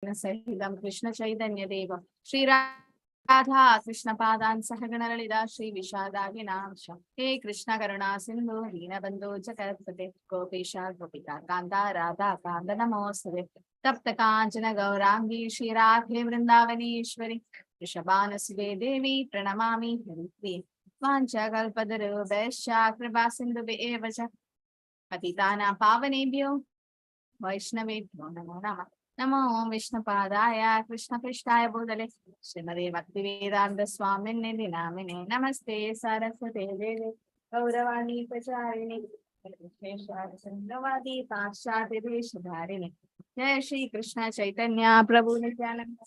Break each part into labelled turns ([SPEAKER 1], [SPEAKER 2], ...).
[SPEAKER 1] Sahidam Krishna Chaitanya Deva Shri Radha Krishna Padan Sahagana Lalita Shri Vishada Vinamsha He Krishna Karuna Sindhu Dina Bandhu Jagatpate Gopesha Gopika Kanda Radha Kanda Namosave Tapta Kanchana Gaurangi Shri Radhe Vrindavaneshwari Rishabhanasve Devi Pranamami Haritri Vancha Kalpadaru Vesha Kripa Sindhu Evacha Patitana Pavanebhyo Vaishnavebhyo Namo Namah Namo Vishnu Padaya Krishna Krishnaya Bodhale Srimade Bhaktivedanta Swamine Namine Namaste Saraswate Deve Gauravani Pacharini Sandravadi Pashchati Deshadharini Jai Shri Krishna Chaitanya Prabhu Nityananda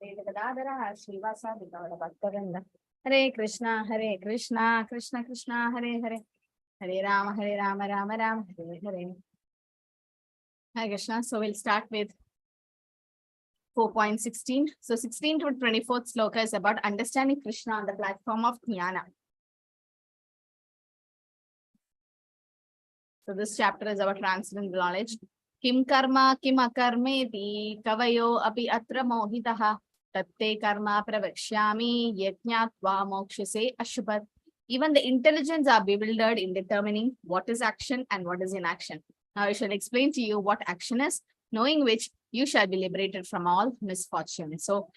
[SPEAKER 1] Gadadhara Srivasa Gaura Bhaktavinda Hare Krishna Krishna Krishna Hare Hare Hare Rama Rama Rama Hare Hare. Hi Krishna. So we'll start with 4.16. So 16 to 24th sloka is about understanding Krishna on the platform of Jnana. So this chapter is about transcendental knowledge. Kim karma kim akarmeti kavayo api atra mohitaha tatte karma pravakshyami yajnatva mokshase ashubhat. Even the intelligence are bewildered in determining what is action and what is inaction. Now I shall explain to you what action is, knowing which you shall be liberated from all misfortune. So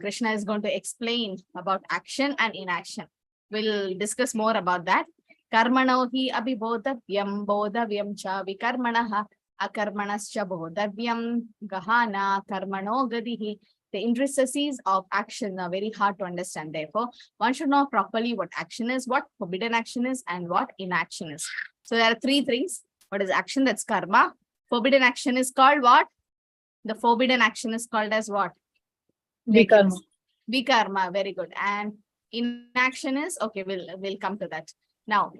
[SPEAKER 1] Krishna is going to explain about action and inaction. We'll discuss more about that. Karmano hi abhibodhavyam bodhavyam cha vikarmanaha akarmanascha bodhavyam gahana karmano gadihi. The intricacies of action are very hard to understand. Therefore, one should know properly what action is, what forbidden action is, and what inaction is. So there are three things. What is action? That's karma. Forbidden action is called what? The forbidden action is called as what?
[SPEAKER 2] Vikarma.
[SPEAKER 1] Vikarma. Very good. And inaction is, okay, we'll come to that. Now,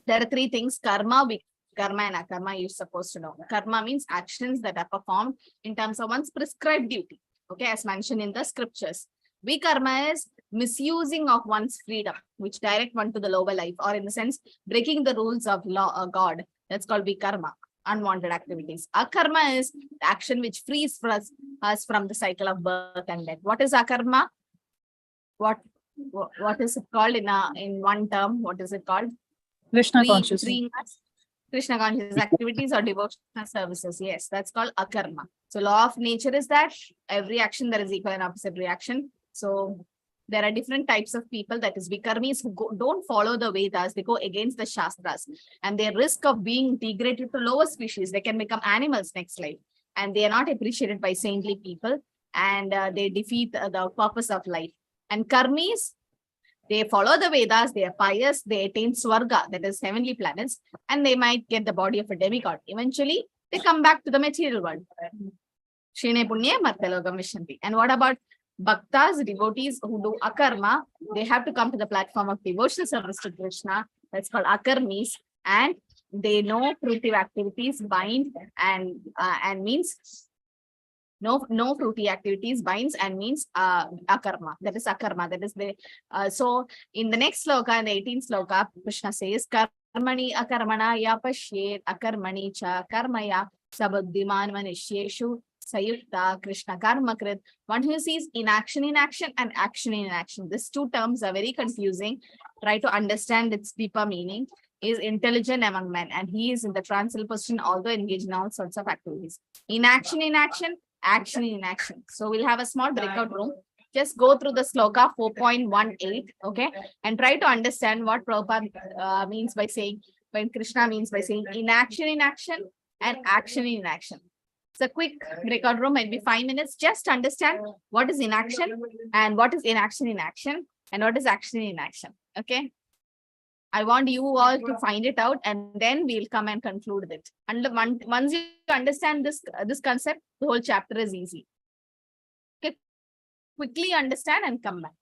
[SPEAKER 1] there are three things: karma, vikarma, and akarma. You're supposed to know. Karma means actions that are performed in terms of one's prescribed duty. Okay, as mentioned in the scriptures. Vikarma is misusing of one's freedom, which direct one to the lower life, or in the sense, breaking the rules of law, God. That's called vikarma, unwanted activities. Akarma is the action which frees us from the cycle of birth and death. What is akarma? What is it called in one term? What is it called?
[SPEAKER 2] Krishna consciousness.
[SPEAKER 1] Krishna conscious activities or devotional services. Yes, that's called akarma. So law of nature is that every action there is equal and opposite reaction. So there are different types of people, that is vikarmis, who don't follow the Vedas. They go against the Shastras, and their risk of being integrated to lower species. They can become animals next life, and they are not appreciated by saintly people, and they defeat the purpose of life. And karmis, they follow the Vedas, they are pious, they attain Swarga, that is heavenly planets, and they might get the body of a demigod. Eventually, they come back to the material world. Shrine Punya Martalogam Vishanti. And what about Bhaktas, devotees who do akarma? They have to come to the platform of devotional service to Krishna. That's called akarmis. And they know fruitive activities bind and means no fruity activities binds and means akarma. That is akarma. That is the so in the next sloka, in the 18th sloka, Krishna says karmani akarmana ya pashyet akarmani cha karmaya sabuddhiman manishyeshu sayukta Krishna karmakrit. One who sees inaction in action and action in inaction. These two terms are very confusing. Try to understand its deeper meaning. Is intelligent among men, and he is in the transcendental position, although engaged in all sorts of activities. Inaction in action, action in action. So we'll have a small breakout room. Just go through the sloka 4.18, okay, and try to understand what Prabhupada means by saying, when Krishna means by saying inaction in action and action in action. It's a quick breakout room, might be 5 minutes. Just understand what is inaction and what is inaction in action and what is action in action. Okay. I want you all to find it out, and then we'll come and conclude it. And once you understand this concept, the whole chapter is easy. Okay, quickly understand and come back.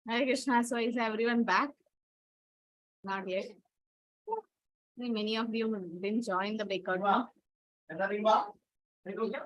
[SPEAKER 1] Hare Krishna. So is everyone back? Not yet. Many of you didn't join the breakout room. Hare Krishna, Hare Krishna.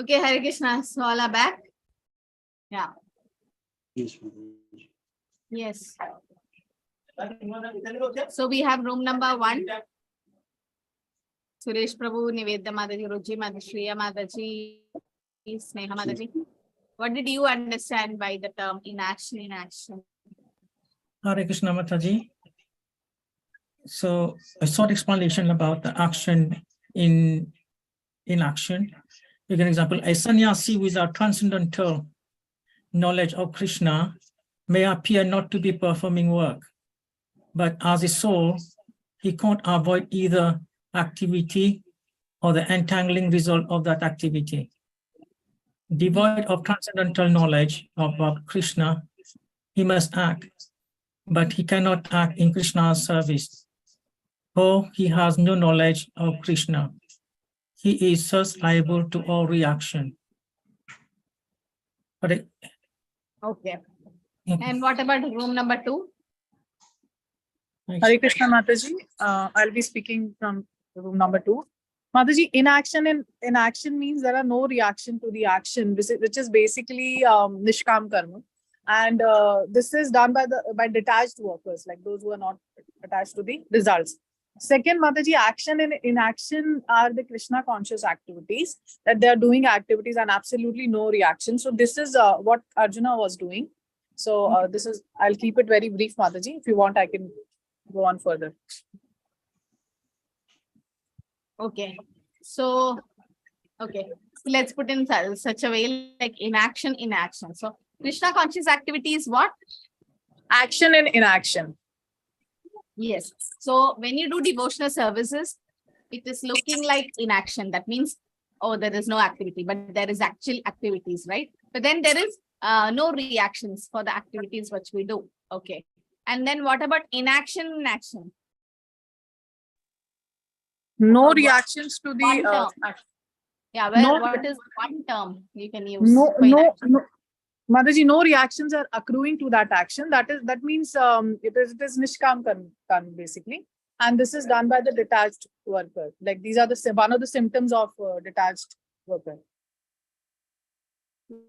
[SPEAKER 1] Okay, Hare Krishna. So all are back? Yeah. Yes. So we have room number 1. Suresh Prabhu, Nivedya Mataji, Ruchi Mataji, Shriya Mataji, Sneha Mataji. What did you understand by the term inaction in action?
[SPEAKER 3] Hare Krishna Mataji. So a short explanation about the action in action. You can example, a sannyasi without transcendental knowledge of Krishna may appear not to be performing work, but as a soul, he can't avoid either activity or the entangling result of that activity. Devoid of transcendental knowledge about Krishna, he must act, but he cannot act in Krishna's service. For he has no knowledge of Krishna. He is thus liable to all reaction. But
[SPEAKER 1] Okay. And what about room number 2?
[SPEAKER 2] Hare Krishna Mataji. I'll be speaking from room number 2. Mataji, inaction means there are no reaction to the action, which is basically nishkam karma. And this is done by detached workers, like those who are not attached to the results. Second, Mataji, action and inaction are the Krishna conscious activities, that they are doing activities and absolutely no reaction. So this is what Arjuna was doing. So this is, I'll keep it very brief, Mataji. If you want, I can go on further.
[SPEAKER 1] Okay. So, okay. So let's put in such a way like inaction in action. So Krishna conscious activity is what?
[SPEAKER 2] Action and inaction.
[SPEAKER 1] Yes. So when you do devotional services, it is looking like inaction. That means, oh, there is no activity, but there is actual activities, right? But then there is no reactions for the activities which we do. Okay. And then what about inaction in action?
[SPEAKER 2] No reactions to
[SPEAKER 1] One
[SPEAKER 2] the
[SPEAKER 1] term. Yeah, well, what is one term you can use?
[SPEAKER 2] no,
[SPEAKER 1] for inaction?
[SPEAKER 2] Mataji, no reactions are accruing to that action. That means it is nishkam karma basically, and this is done by the detached worker. Like these are one of the symptoms of detached worker.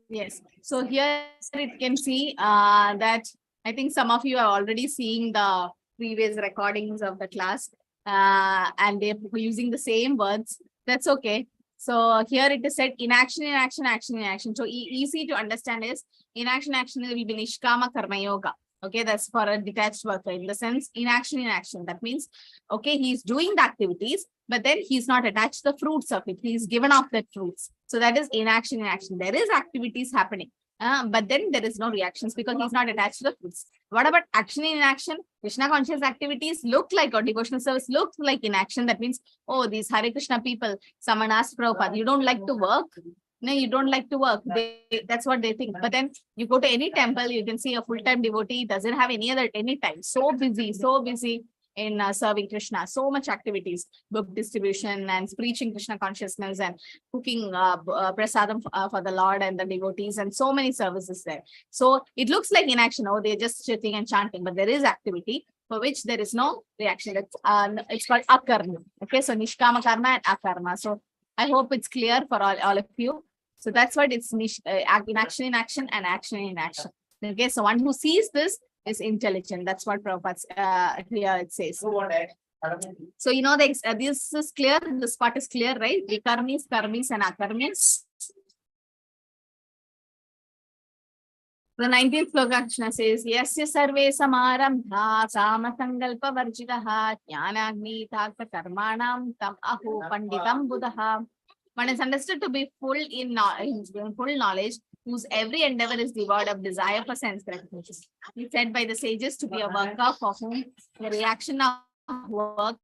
[SPEAKER 1] Yes. So here it can see that I think some of you are already seeing the previous recordings of the class and they're using the same words. That's okay. So here it is said inaction, inaction, action, inaction. So easy to understand is inaction, action will be nishkama karma yoga. Okay, that's for a detached worker in the sense inaction, inaction. That means, okay, he's doing the activities, but then he's not attached to the fruits of it. He's given off the fruits. So that is inaction, inaction. There is activities happening, but then there is no reactions because he's not attached to the fruits. What about action in action? Krishna conscious activities look like, or devotional service looks like inaction. That means, oh, these Hare Krishna people, someone asked Prabhupada, you don't like to work? No, you don't like to work. That's what they think. But then you go to any temple, you can see a full-time devotee doesn't have any time. So busy in serving Krishna. So much activities, book distribution and preaching Krishna consciousness and cooking prasadam for the Lord and the devotees and so many services there. So it looks like inaction. Oh, they're just sitting and chanting, but there is activity for which there is no reaction. It's called akarma. Okay, so nishkama karma and akarma. So I hope it's clear for all of you. So that's what it's inaction in action and action in action. Okay, so one who sees this is intelligent. That's what Prabhupada here it says. So you know this is clear. This part is clear, right? Vikarmis, karmis, and akarmis. The 19th sloka Krishna says, Yasya sarve samarambha sama sankalpa varjitaha jnanagni takta karmanam tam aho panditam buddha. One is understood to be full in full knowledge, whose every endeavor is devoid of desire for sense gratification. He said by the sages to be a worker for whom the reaction of work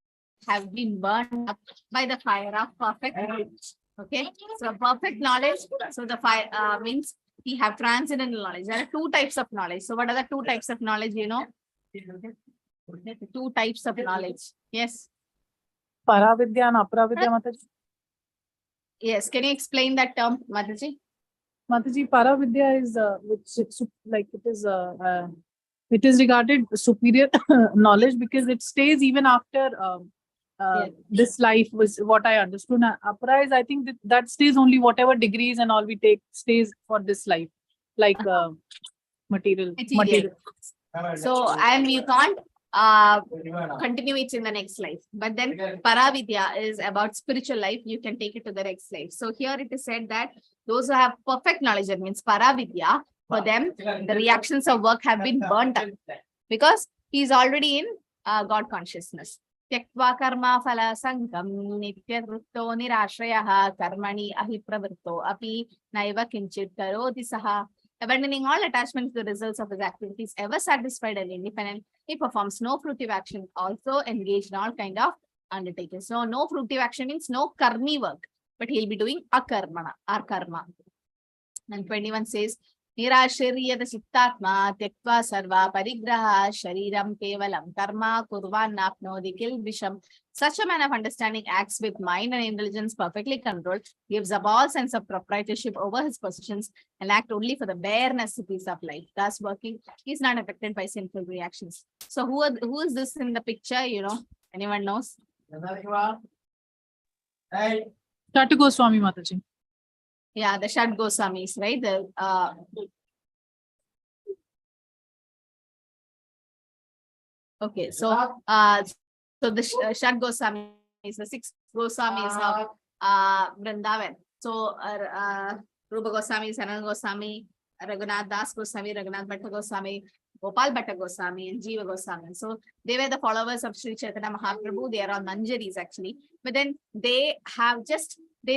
[SPEAKER 1] have been burned up by the fire of perfect knowledge. Okay, so perfect knowledge. So the fire means we have transcendental knowledge. There are two types of knowledge. So what are the two types of knowledge? You know, two types of knowledge. Yes.
[SPEAKER 2] Paravidya and Aparavidya, Mataji.
[SPEAKER 1] Yes. Can you explain that term, Mataji?
[SPEAKER 2] Mataji, Paravidya is it is regarded superior knowledge because it stays even after this life was what I understood. Apara is, I think that stays only whatever degrees and all we take stays for this life, like material.
[SPEAKER 1] So, and you can't continue it in the next life. But then Paravidya is about spiritual life. You can take it to the next life. So here it is said that those who have perfect knowledge, that means Paravidya, for them, the reactions of work have been burnt up because he is already in God consciousness. Tyaktva karma phala sangam nityarutto nirashrayaha karmani ahipravritto api naiva kinchit karoti saha. Abandoning all attachment to the results of his activities, ever satisfied and independent, he performs no fruitive action, also engaged in all kind of undertakings. So no fruitive action means no karmi work, but he'll be doing akarmana, or karma. And 21 says, Nirashiryada Chittatma Tyaktva Sarva Parigraha Shariram Kevalam Karma Kurvan Napnodi Kilbisham. Such a man of understanding acts with mind and intelligence perfectly controlled, gives up all sense of proprietorship over his possessions, and act only for the bare necessities of life. Thus working, he is not affected by sinful reactions. So who is this in the picture? You know, anyone knows?
[SPEAKER 2] Tatu Goswami, Mataji.
[SPEAKER 1] Yeah, the Shad Goswamis, right? The okay, so the Shad Goswami is the 6 Goswamis of Vrindavan. So Rupa Goswami, Sanatana Goswami, Raghunath Das Goswami, Raghunath Bhatta Goswami, Gopal Bhatta Goswami, and Jiva Goswami. So they were the followers of Sri Chaitanya Mahaprabhu. They are all Manjaris actually, but then they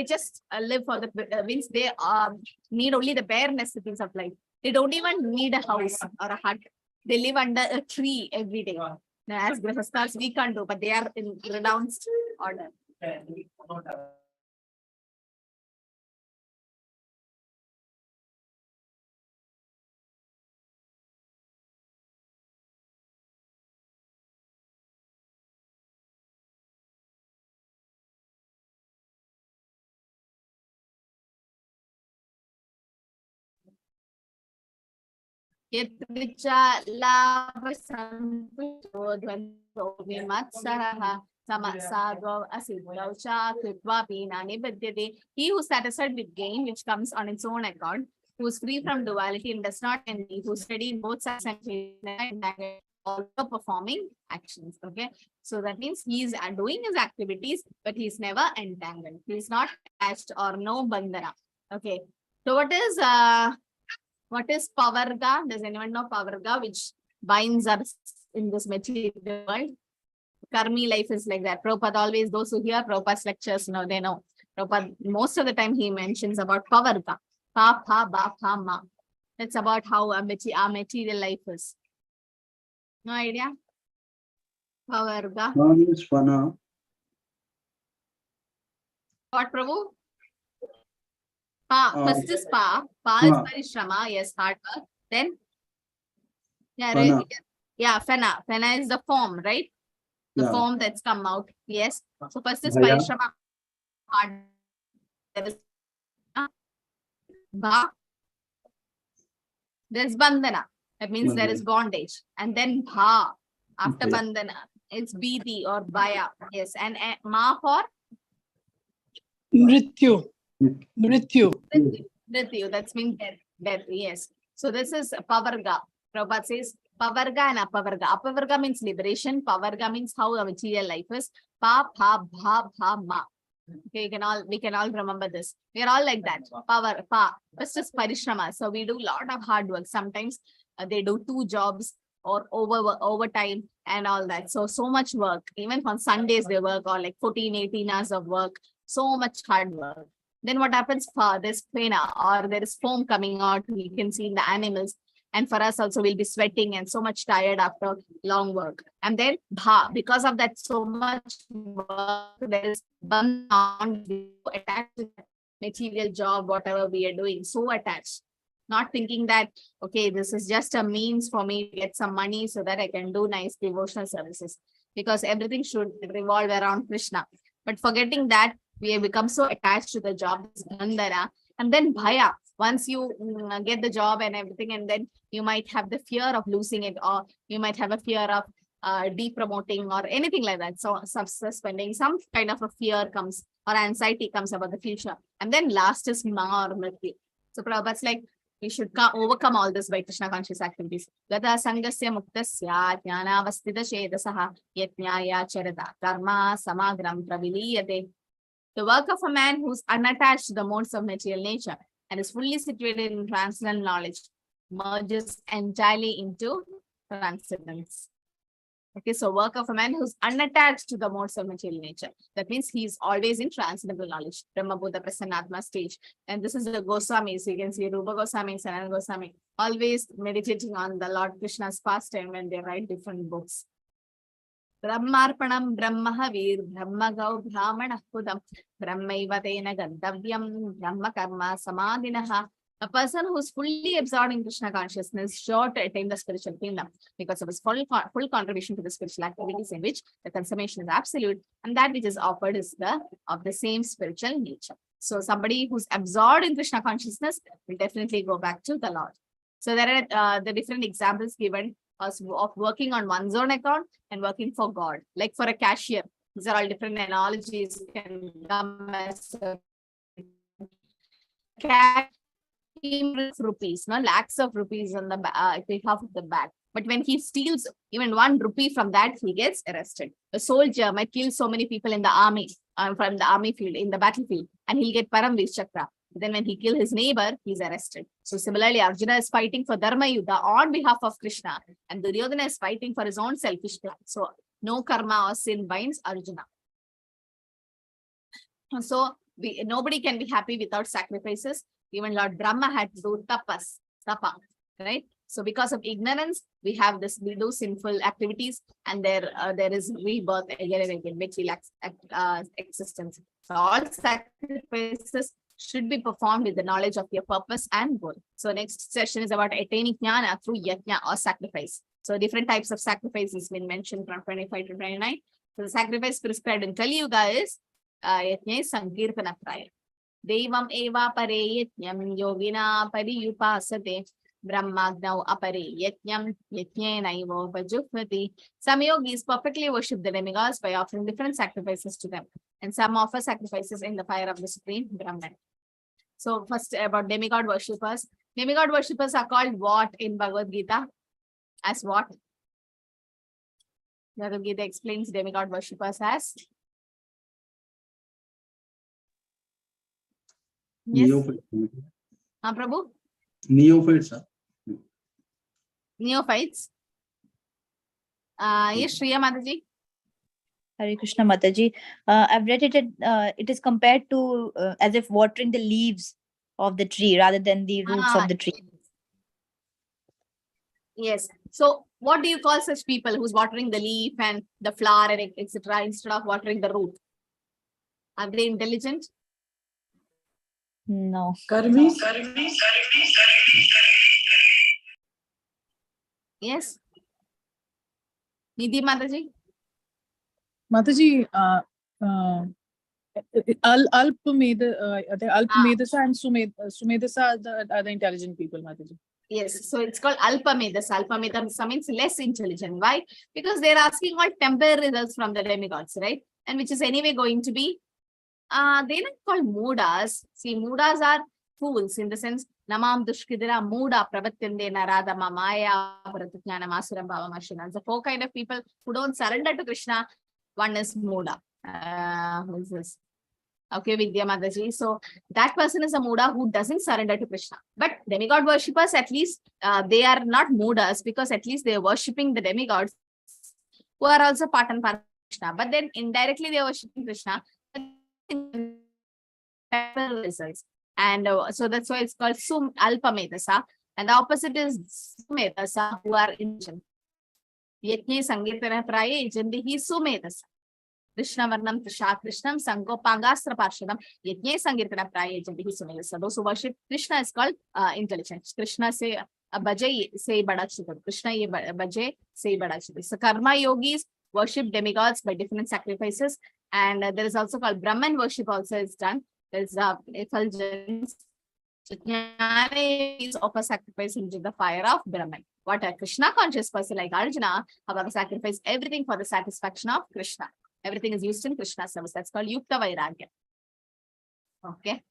[SPEAKER 1] just live for the means they need only the bare necessities of life. They don't even need a house or a hut. They live under a tree every day. Now, as Grihasthas, we can't do, but they are in renounced order. Yatvicha lava santuto dvanto vimatsaraha samasagov asidvaucha kritva pinani badyate. He who is satisfied with gain which comes on its own account, who is free from duality and does not envy, who is steady in both sides and also performing actions. Okay, so that means he is doing his activities, but he is never entangled. He is not attached or no bandhana. Okay, so what is Pavarga? Does anyone know Pavarga, which binds us in this material world? Karmi life is like that. Prabhupada always, those who hear Prabhupada's lectures, they know. Prabhupada, most of the time he mentions about Pavarga. Pa, pa, ba, pa, ma. That's about how our material life is. No idea? Pavarga. What, Prabhu? Pa, first is Pa. Pa is parishrama, yes, hard work. Then, yeah, right. Yeah, Fena. Fena is the foam, right? The foam that's come out. Yes. So first is parishrama, hard. There is Ba. There's bandhana. That means there is bondage. And then Bha. After bandhana, it's Bidi or Baya. Yes. And Ma for?
[SPEAKER 2] Mrityu. Mrityu.
[SPEAKER 1] Mrityu, that's mean death, yes. So this is Pavarga. Prabhupada says Pavarga and Apavarga. Apavarga means liberation. Pavarga means how a material life is. Pa, pa, bha, bha, ma. Okay, we can all remember this. We are all like that. Power, pa. This is parishrama. So we do a lot of hard work. Sometimes they do 2 jobs or overtime and all that. So much work. Even on Sundays they work or like 14, 18 hours of work. So much hard work. then what happens? There's pena or there is foam coming out. We can see in the animals. And for us also, we'll be sweating and so much tired after long work. And then bha, because of that so much work, there is attached to that material job, whatever we are doing, so attached. Not thinking that, okay, this is just a means for me to get some money so that I can do nice devotional services. Because everything should revolve around Krishna. But forgetting that, we have become so attached to the job, and then bhaya. Once you get the job and everything, and then you might have the fear of losing it, or you might have a fear of depromoting or anything like that. So suspending, some kind of a fear comes or anxiety comes about the future. And then last is ma or mrityu. So Prabhupada's like, we should overcome all this by Krishna conscious activities. Gata sangasya muktasya jnanavastita chedasaha yatnyaya charada karma samagram praviliyate. The work of a man who's unattached to the modes of material nature and is fully situated in transcendental knowledge merges entirely into transcendence. Okay, so work of a man who's unattached to the modes of material nature. That means he's always in transcendental knowledge, Brahma Buddha Prasannatma stage. And this is the Goswamis. You can see Rupa Goswami, Sanatana Goswami, always meditating on the Lord Krishna's pastime when they write different books. Brahmarpanam Brahmahavir Brahmagau Brahmana Pudam Brahmaiva Tena Gantavyam Brahma Karma Samadhinaha. A person who's fully absorbed in Krishna consciousness is sure to attain the spiritual kingdom because of his full contribution to the spiritual activities in which the consummation is absolute, and that which is offered is of the same spiritual nature. So somebody who's absorbed in Krishna consciousness will definitely go back to the Lord. So there are the different examples given of working on one's own account and working for God. Like for a cashier, these are all different analogies can come as rupees, no, lakhs of rupees on the behalf of the bag. But when he steals even 1 rupee from that, he gets arrested. A soldier might kill so many people in the army, from the army field, in the battlefield, and he'll get Paramveer Chakra. But then when he kills his neighbor, he's arrested. So similarly, Arjuna is fighting for Dharma Yuddha on behalf of Krishna, and Duryodhana is fighting for his own selfish plan. So no karma or sin binds Arjuna. So nobody can be happy without sacrifices. Even Lord Brahma had to do tapa, right? So because of ignorance, we do sinful activities, and there is rebirth again and again, which lacks existence. So all sacrifices should be performed with the knowledge of your purpose and goal. So next session is about attaining jnana through yajna or sacrifice. So different types of sacrifices been mentioned from 25 to 29. So the sacrifice prescribed in Kali Yuga is yajna sankirtana praya. Devam eva pare yajnam yogina pariyupasate brahmagnau apare yajnam yajnenaivo vajupati. Some yogis perfectly worship the demigods by offering different sacrifices to them, and some offer sacrifices in the fire of the Supreme Brahman. So first about demigod worshippers. Demigod worshippers are called what in Bhagavad Gita? As what? Bhagavad Gita explains demigod worshippers as? Yes. Prabhu?
[SPEAKER 4] Neophytes.
[SPEAKER 1] Neophytes. Yes, Shriya Mataji.
[SPEAKER 5] Hare Krishna Mataji. I've read it. It is compared to as if watering the leaves of the tree rather than the roots of the tree.
[SPEAKER 1] Yes. So what do you call such people who's watering the leaf and the flower and etc. instead of watering the root? Are they intelligent?
[SPEAKER 5] No.
[SPEAKER 4] Karmis.
[SPEAKER 1] Yes. Nidhi Mataji.
[SPEAKER 2] Mataji, Alpamedasa and Sumedasa are the intelligent people, Mataji.
[SPEAKER 1] Yes, so it's called Alpamedasa. Alpamedasa means less intelligent. Why? Because they're asking all temporary results from the demigods, right? And which is anyway going to be, they're not called Mudas. See, Mudas are fools in the sense, Namam Dushkidira Muda Pravatyande Narada Mamaya Pratyana Masuram Bhava Mashina. The 4 kind of people who don't surrender to Krishna. One is Muda. Who is this? Okay, Vidya Mataji. So that person is a Muda who doesn't surrender to Krishna. But demigod worshippers, at least they are not Mudas, because at least they are worshipping the demigods who are also part and part of Krishna. But then indirectly they are worshipping Krishna. results. And so that's why it's called Sum Alpamedasa. And the opposite is Sumedasa, who are intelligent. Yajne Sankirtana Praye Jandihi Sumedasa. Krishna Varnam Trisha Krishnam Sango Pangastra Parshadam Yajne Sankirtana Praye Jandihi Sumedasa. Those who worship Krishna is called intelligent. Krishna say Bhaje say Badachita. Krishna ye Bhaje say Badachita. So karma yogis worship demigods by different sacrifices. And there is also called Brahman worship also is done. There is effulgence. Jnana is offer sacrifice into the fire of Brahman. What a Krishna conscious person like Arjuna have sacrificed everything for the satisfaction of Krishna. Everything is used in Krishna's service. That's called Yukta Vairagya. Okay.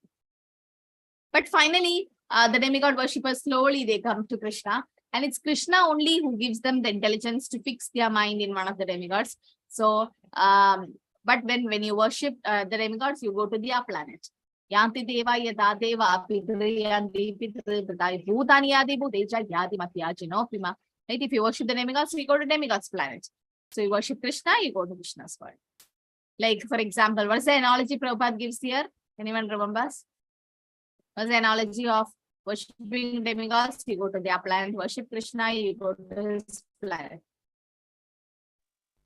[SPEAKER 1] But finally, the demigod worshippers slowly they come to Krishna, and it's Krishna only who gives them the intelligence to fix their mind in one of the demigods. So, but when you worship the demigods, you go to their planet. Yanti deva yada deva pidri yanti pidri bhudai bhutani yadi bhudeja yadi matya jinopima. Right? If you worship the demigods, you go to demigods planet. So you worship Krishna, you go to Krishna's world. Like for example, what's the analogy Prabhupada gives here? Anyone remembers? What's the analogy of worshipping demigods? You go to their planet. Worship Krishna, you go to his planet.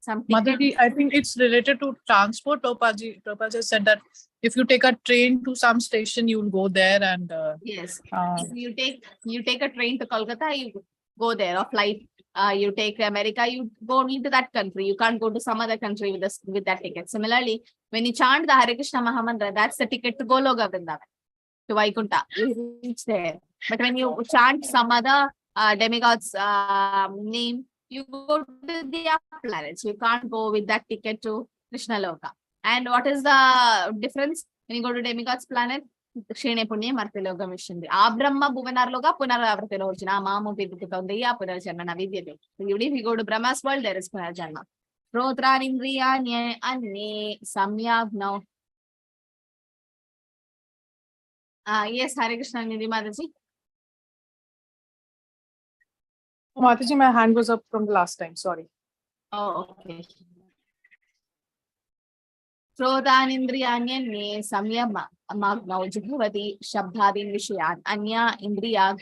[SPEAKER 2] Mataji, I think it's related to transport. Prabhupada said that if you take a train to some station, you will go there and
[SPEAKER 1] yes. If you take a train to Kolkata, you go there, or flight. You take America, you go only to that country. You can't go to some other country with that ticket. Similarly, when you chant the Hare Krishna Mahamantra, that's the ticket to Goloka Vrindavan, to Vaikunta. You reach there. But when you chant some other demigod's name, you go to their planets. You can't go with that ticket to Krishna Loka. And what is the difference when you go to demigod's planet? Kshene Punya Martiloga mission. Abrahma Bhuvanarloga Punaravartilojana, Mamu Pidukandaya, Punarjanana Vidyate. Even if you go to Brahma's world, there is Punarjana. Rotranindriya Nye Anne Samyak now. Yes, Hare Krishna Nidhi Mataji.
[SPEAKER 2] Mataji, my hand was up from the last time. Sorry.
[SPEAKER 1] Oh, okay. Shrodhanindriyanye samyam magnav juhvati shabdadin vishayan anya indriya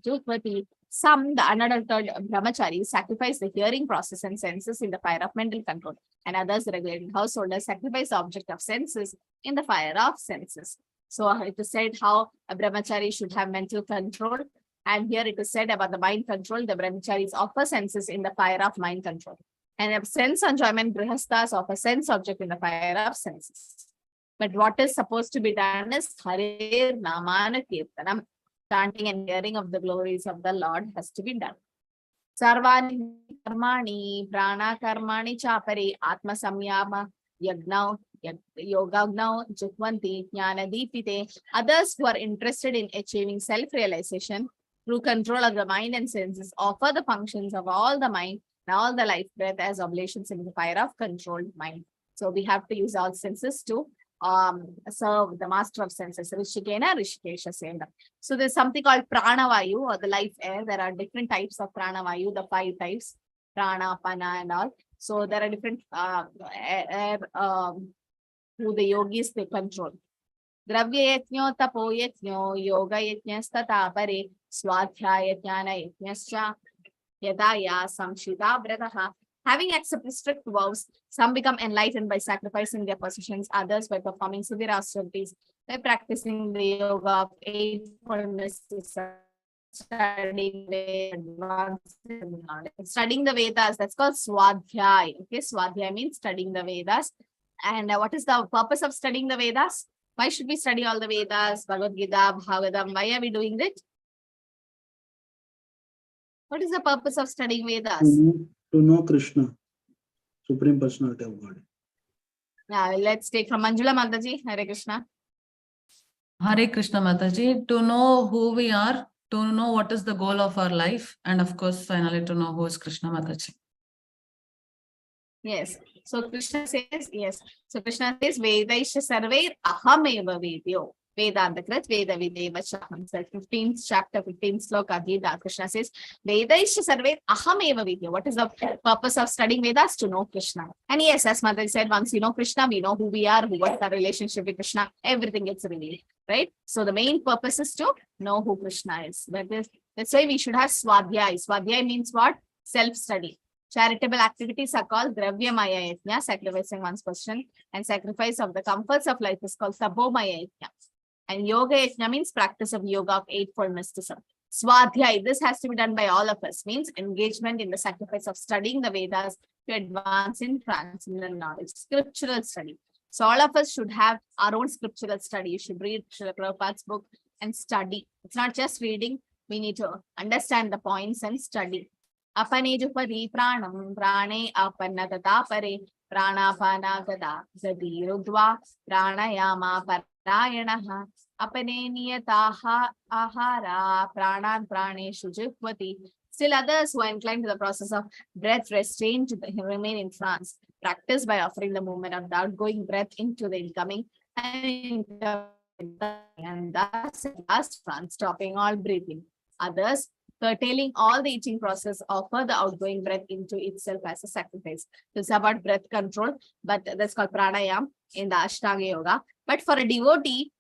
[SPEAKER 1] juhvati. Some, the unadulterated brahmachari, sacrifice the hearing process and senses in the fire of mental control, and others, the regulating householders, sacrifice the object of senses in the fire of senses. So it is said how a brahmachari should have mental control, and here it is said about the mind control. The brahmacharis offer senses in the fire of mind control. And a sense enjoyment, grihasthas of a sense object in the fire of senses. But what is supposed to be done is Hare Namana Kirtanam, chanting and hearing of the glories of the Lord has to be done. Sarvani Karmani, Prana Karmani Chapari, Atma Samyama, Yagnau, Yogagnau, Jukvanti, Jnana Deepite. Others who are interested in achieving self-realization through control of the mind and senses offer the functions of all the mind and all the life breath as oblations in the fire of controlled mind. So we have to use all senses to serve the master of senses, Rishikena, Rishikesha Senda. So there's something called Pranavayu or the life air. There are different types of Pranavayu, the 5 types, Prana, Pana and all. So there are different air who the yogis they control. Dravya yajño, tapo yajño, yoga yajñastata pare, swadhyaya jnana yajñascha, yadaya samshita brataha. Having accepted strict vows, some become enlightened by sacrificing their possessions, others by performing severe austerities, by practicing the yoga of 8-fold studying the Vedas. That's called Swadhyay. Okay, Swadhyay means studying the Vedas. And what is the purpose of studying the Vedas? Why should we study all the Vedas, Bhagavad Gita, Bhagavatam? Why are we doing it? What is the purpose of studying Vedas?
[SPEAKER 4] To know Krishna, Supreme Personality of God.
[SPEAKER 1] Now, let's take from Manjula Mataji. Hare Krishna.
[SPEAKER 6] Hare Krishna Mataji. To know who we are, to know what is the goal of our life, and of course, finally, to know who is Krishna Mataji.
[SPEAKER 1] Yes. So Krishna says, yes. So Krishna says, Vedaisha sarvair ahameva vedyo. Vedanta-krit Veda Videva Shaham. So 15th chapter, 15th sloka, Gita, Krishna says, Vedaisha Sarve Ahameva Vidya. What is the purpose of studying Vedas? To know Krishna. And yes, as Mother said, once you know Krishna, we know who we are, what's our relationship with Krishna, everything gets revealed, right? So the main purpose is to know who Krishna is. That's why we should have Swadhyay. Swadhyay means what? Self-study. Charitable activities are called Dravyamaya Yajna, sacrificing one's person, and sacrifice of the comforts of life is called Sabomaya Yajna. And Yoga Yajna means practice of yoga of eightfold mysticism. Swadhyay, this has to be done by all of us, means engagement in the sacrifice of studying the Vedas to advance in transcendental knowledge, scriptural study. So all of us should have our own scriptural study. You should read Srila Prabhupada's book and study. It's not just reading. We need to understand the points and study. Apane jupadi pranam prane apanna tatapare pranapana gada gadi rudva pranayama parayanaha apane niyataha ahara pranan praneshu jupati. Still others who are inclined to the process of breath restraint remain in trance. Practice by offering the movement of the outgoing breath into the incoming and thus last trance, stopping all breathing. Others, curtailing all the eating process, offer the outgoing breath into itself as a sacrifice. This is about breath control, but that's called pranayam in the Ashtanga Yoga. But for a devotee,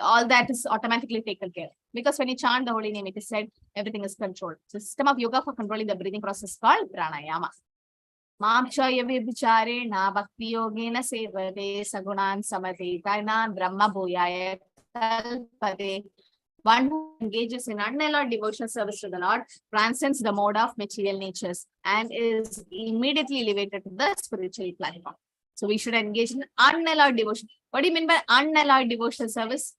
[SPEAKER 1] all that is automatically taken care of. Because when you chant the holy name, it is said everything is controlled. So system of yoga for controlling the breathing process called pranayama. Mamchaya vibhicharena bhakti yogena sevade sagunan samate kainan brahma bhuyaya kalpade. One who engages in unalloyed devotional service to the Lord transcends the mode of material natures and is immediately elevated to the spiritual platform. So we should engage in unalloyed devotion. What do you mean by unalloyed devotional service?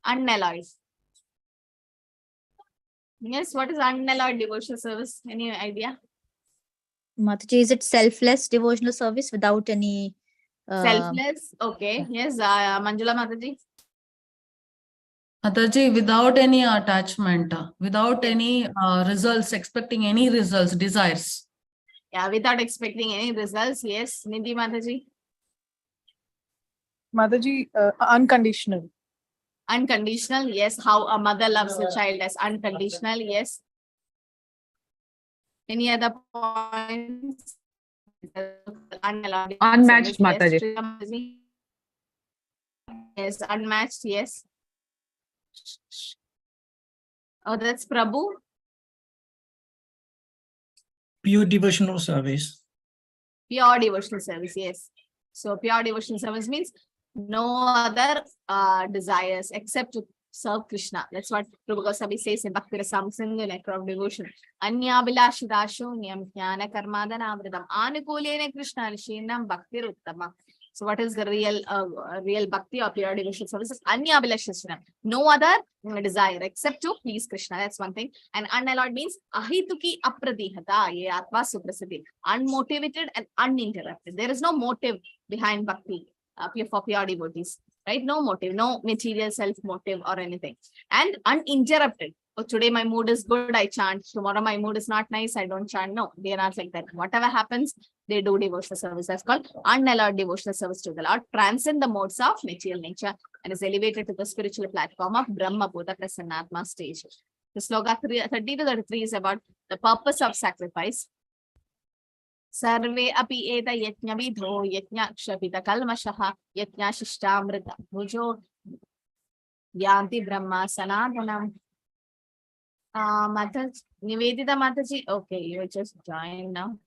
[SPEAKER 1] Unalloyed. Yes, what is unalloyed devotional service? Any idea?
[SPEAKER 5] Mataji, is it selfless devotional service without any
[SPEAKER 1] Selfless. Okay. Yes, Manjula Mataji.
[SPEAKER 6] Mataji, without any attachment, without any results, expecting any results, desires.
[SPEAKER 1] Yeah, without expecting any results. Yes, Nidhi Mataji.
[SPEAKER 2] Mataji, unconditional.
[SPEAKER 1] Unconditional. Yes, how a mother loves a child as unconditional. Yes. Any other points?
[SPEAKER 2] Unmatched, Mataji.
[SPEAKER 1] Yes, unmatched. Yes. Oh, that's Prabhu.
[SPEAKER 3] Pure devotional service.
[SPEAKER 1] Pure devotional service. Yes. So pure devotional service means no other desires except to serve Krishna. That's what Prabhu Goswami says in Bhakti Rasamsanga, Nectar of Devotion. Anya Bilashidashunyam Jnana Karmadana Anukulena Krishna Nishinam Bhakti Ruttama. So what is the real bhakti or pure devotional services? Anya Bilashidashunyam. No other desire except to please Krishna. That's one thing. And unalloyed means ahituki apradihata ye atma suprasiddhi. Unmotivated and uninterrupted. There is no motive behind bhakti for pure devotees. Right? No motive, no material self-motive or anything. And uninterrupted. Oh, today my mood is good, I chant. Tomorrow my mood is not nice, I don't chant. No, they are not like that. Whatever happens, they do devotional service. That's called unalloyed devotional service to the Lord. Transcend the modes of material nature and is elevated to the spiritual platform of Brahma Bhuta Prasannatma stage. The sloka 30 to 33 is about the purpose of sacrifice. Sarve api eta yajna vidho yajna kshapita kalmashaha yajna shishtamrita bhujo yanti brahma sanatanam. Mataji, Nivedita Mataji. Okay, you just joined now.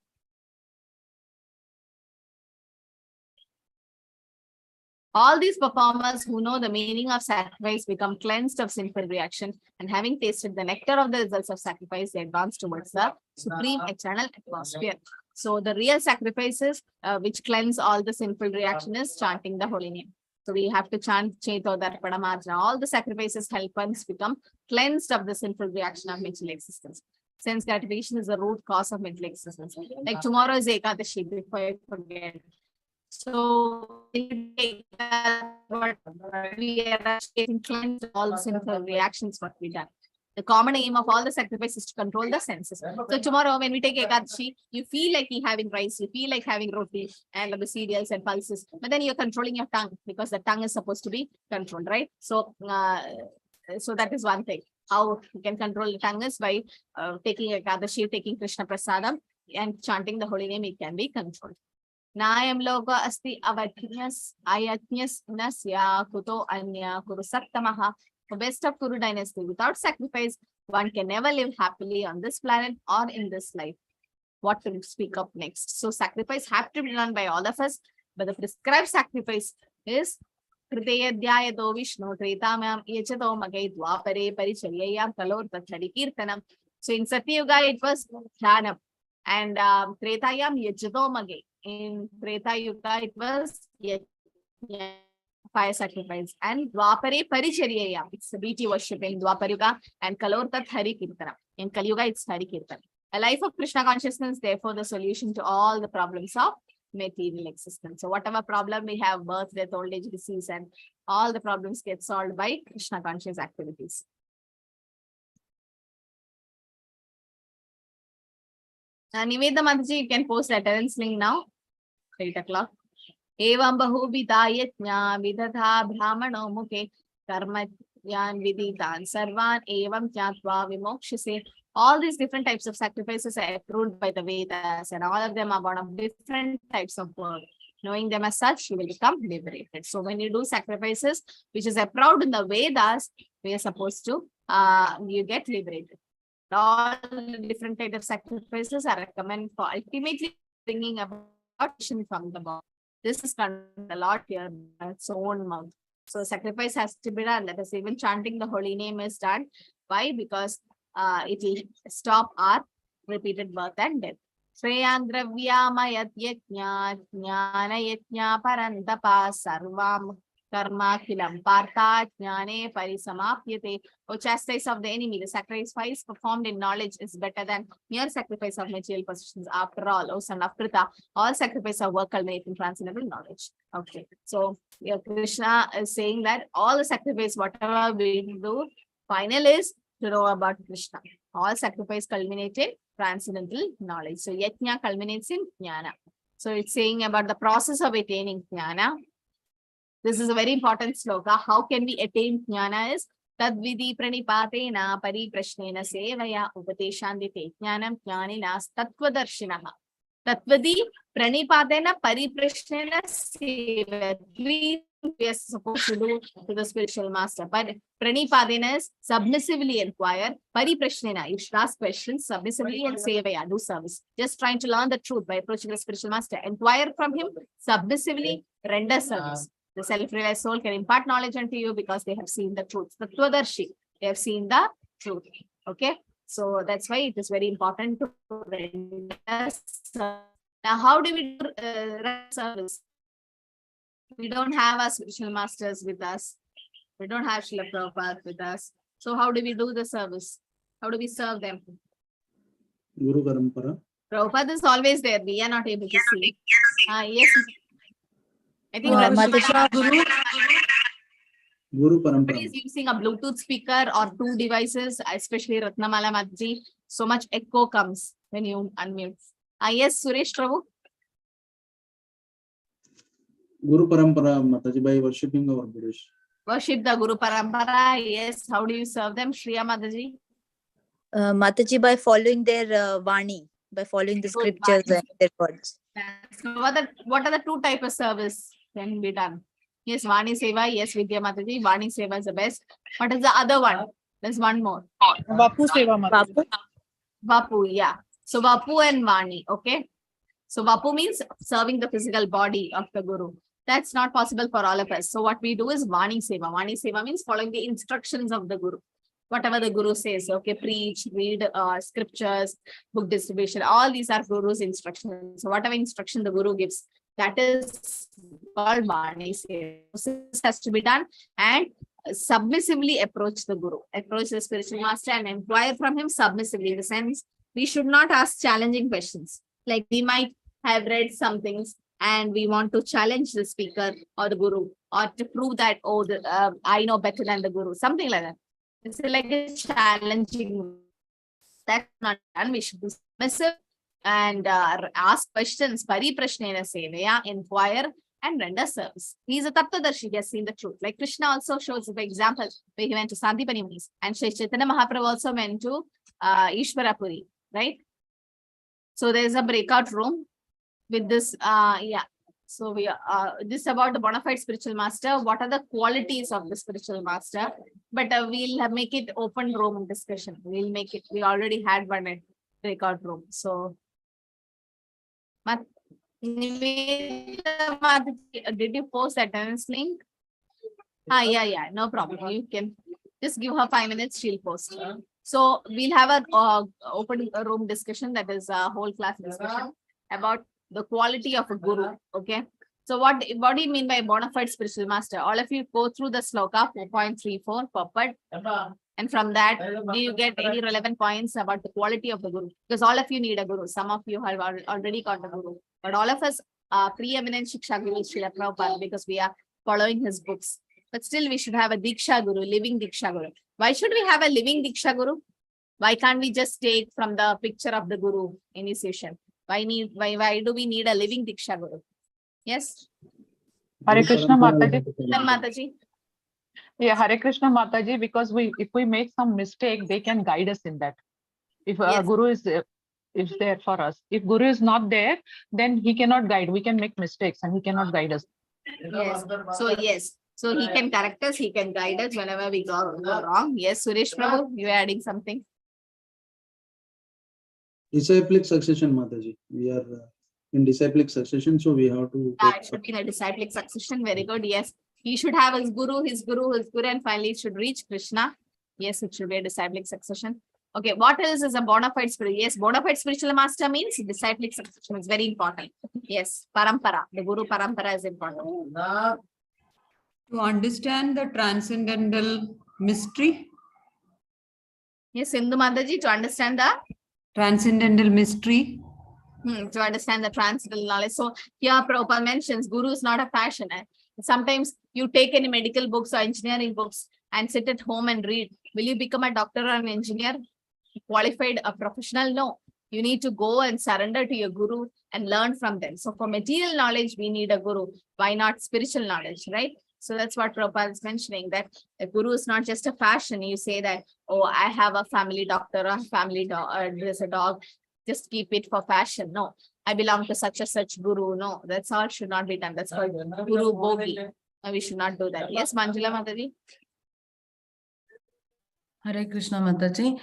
[SPEAKER 1] All these performers who know the meaning of sacrifice become cleansed of sinful reaction, and having tasted the nectar of the results of sacrifice, they advance towards the supreme eternal atmosphere. So the real sacrifices which cleanse all the sinful reaction is chanting the holy name. So we have to chant Cheto Darpada Marjana. All the sacrifices help us become cleansed of the sinful reaction of material existence. Sense gratification is the root cause of mental existence. Like tomorrow is Ekadashi, before I forget. So we are getting cleansed all the sinful reactions what we done. The common aim of all the sacrifice is to control the senses. So tomorrow when we take Ekadashi, you feel like you're having rice, you feel like having roti and the cereals and pulses, but then you're controlling your tongue because the tongue is supposed to be controlled, right? So, so that is one thing. How you can control the tongue is by taking Ekadashi, taking Krishna Prasadam and chanting the holy name, it can be controlled. Nayam loka asti avajñas ayajñas nasya kuto anya kuru sattamaha. The best of Kuru dynasty. Without sacrifice, one can never live happily on this planet or in this life. What to speak of next? So sacrifice have to be done by all of us, but the prescribed sacrifice is Kriteyadhyayado Vishnu Tretamam Yachato Magai Dwapare Paricharyayam Kalor Tathari Kirtanam. So in Satyuga it was Dhyanam, and Tretayam Yachato Magai. In Treta Yuga it was Yajna, fire sacrifice, and Dwapare Paricharyaya, it's the deity worship in Dwaparuga, and Kalortat Hari Kirtana. In Kalyuga, it's Hari Kirtana. A life of Krishna consciousness, therefore, the solution to all the problems of material existence. So whatever problem we have, birth, death, old age, disease, and all the problems get solved by Krishna conscious activities. Niveda Mataji, you can post attendance link now, 8 o'clock. Evam bahubhita yajna vidadha brahmano mukhe karmadyan viditan sarvan evam jnatva vimokshase. All these different types of sacrifices are approved by the Vedas, and all of them are one of different types of work. Knowing them as such, you will become liberated. So when you do sacrifices, which is approved in the Vedas, we are supposed to, you get liberated. All the different types of sacrifices are recommended for ultimately bringing about from the body. This is a lot here by its own mouth. So sacrifice has to be done. That is, even chanting the holy name is done. Why? Because it will stop our repeated birth and death. Shreyang dravyamayat yajna jnana yajna parantapa sarvam karma kilam partha jnane parisamapyate. O chastise of the enemy, the sacrifice performed in knowledge is better than mere sacrifice of material possessions. After all, O son of Pritha, all sacrifice of work culminate in transcendental knowledge. Okay, so yeah, Krishna is saying that all the sacrifice, whatever we do, final is to know about Krishna. All sacrifice culminated transcendental knowledge. So yajna culminates in jnana. So it's saying about the process of attaining jnana. This is a very important sloka. How can we attain jnana is Tadvidi pranipatena pariprashnena sevaya upateshandite jnanam jnaninas tattvadarshinaha. Tatvadi pranipatena pariprashnena sevaya. We are supposed to do to the spiritual master. But pranipadena is submissively inquire. Pariprashnena, you should ask questions submissively, and sevaya, do service. Just trying to learn the truth by approaching the spiritual master. Inquire from him, submissively render service. The self-realized soul can impart knowledge unto you because they have seen the truth. The Tvadarshi, they have seen the truth. Okay, so that's why it is very important to render service. Now, how do we do service? We don't have our spiritual masters with us. We don't have Srila Prabhupada with us. So how do we do the service? How do we serve them?
[SPEAKER 4] Guru Parampara.
[SPEAKER 1] Prabhupada is always there. We are not able to see. Yes. I think
[SPEAKER 4] Guru
[SPEAKER 1] somebody
[SPEAKER 4] Parampara.
[SPEAKER 1] is using a Bluetooth speaker or 2 devices, especially Ratnamala Mataji. So much echo comes when you unmute. Yes, Suresh Prabhu.
[SPEAKER 4] Guru Parampara, Mataji, by worshipping our Gurus.
[SPEAKER 1] Worship the Guru Parampara. Yes. How do you serve them, Shriya Mataji?
[SPEAKER 5] Mataji, by following their Vani, by following the scriptures and their words.
[SPEAKER 1] So what are the 2 types of service can be done? Yes, Vani Seva. Yes, Vidya Mataji. Vani Seva is the best. What is the other one? There's one more.
[SPEAKER 2] Vapu Seva Mataji.
[SPEAKER 1] Vapu, yeah. So Vapu and Vani, okay. So Vapu means serving the physical body of the Guru. That's not possible for all of us. So what we do is Vani Seva. Vani Seva means following the instructions of the Guru. Whatever the Guru says, okay, preach, read scriptures, book distribution, all these are Guru's instructions. So whatever instruction the Guru gives, that is called Vani Seva. This has to be done and submissively approach the Guru, approach the spiritual master and inquire from him submissively. In the sense, we should not ask challenging questions. Like we might have read some things and we want to challenge the speaker or the Guru or to prove that, oh, I know better than the Guru, something like that. It's like a challenging. That's not done. We should be submissive and ask questions. Pariprashnena seveya, inquire and render service. He is a Tattvadarshi. He has seen the truth. Like Krishna also shows the example where he went to Sandipani Munis, and Shri Chaitanya Mahaprabhu also went to Ishwarapuri, right? So there is a breakout room with this. Yeah. So we this about the bona fide spiritual master. What are the qualities of the spiritual master? But we'll make it open room discussion. We'll make it. We already had one at breakout room. So, did you post the attendance link? Yeah, no problem. You can just give her 5 minutes. She'll post. So we'll have a open room discussion, that is a whole class discussion about the quality of a guru. Okay. So what do you mean by bona fide spiritual master? All of you go through the sloka 4.34 purport, and from that, do you get any relevant points about the quality of the guru? Because all of you need a guru. Some of you have already got a guru, but all of us are preeminent Shiksha Guru Srila Prabhupada, because we are following his books. But still, we should have a Diksha Guru, living Diksha Guru. Why should we have a living Diksha Guru? Why can't we just take from the picture of the Guru initiation? Why do we need a living Diksha Guru? Yes?
[SPEAKER 7] Hare Krishna Mataji.
[SPEAKER 1] Mataji.
[SPEAKER 7] Yeah, Hare Krishna Mataji, because if we make some mistake, they can guide us in that. If
[SPEAKER 1] Yes.
[SPEAKER 7] Guru is there for us. If Guru is not there, then he cannot guide. We can make mistakes and he cannot guide us.
[SPEAKER 1] Yes. So he can correct us, he can guide us whenever we go wrong. Yes, Suresh Prabhu, you are adding something.
[SPEAKER 4] Disciplic succession, Mataji. We are in disciplic succession, so we have to.
[SPEAKER 1] It should be in a disciplic succession. Very good. Yes. He should have his guru, and finally it should reach Krishna. Yes, it should be a disciplic succession. Okay, what else is a bona fide spiritual? Yes, bona fide spiritual master means disciplic succession is very important. Yes, parampara. The guru parampara is important.
[SPEAKER 8] To understand the transcendental mystery.
[SPEAKER 1] Yes, Sindhu Mataji, to understand the
[SPEAKER 8] Transcendental mystery.
[SPEAKER 1] To understand the transcendental knowledge. So here Prabhupada mentions guru is not a fashion. Sometimes you take any medical books or engineering books and sit at home and read. Will you become a doctor or an engineer? Qualified, a professional? No. You need to go and surrender to your guru and learn from them. So for material knowledge, we need a guru. Why not spiritual knowledge, right? So that's what Prabhupada is mentioning, that a guru is not just a fashion. You say that, oh, I have a family doctor or family dog, or there's a dog, just keep it for fashion. No, I belong to such a such guru. No, that's all should not be done. That's called guru bogi. We should not do that. Yes, Manjula Mataji.
[SPEAKER 6] Hare Krishna Mataji.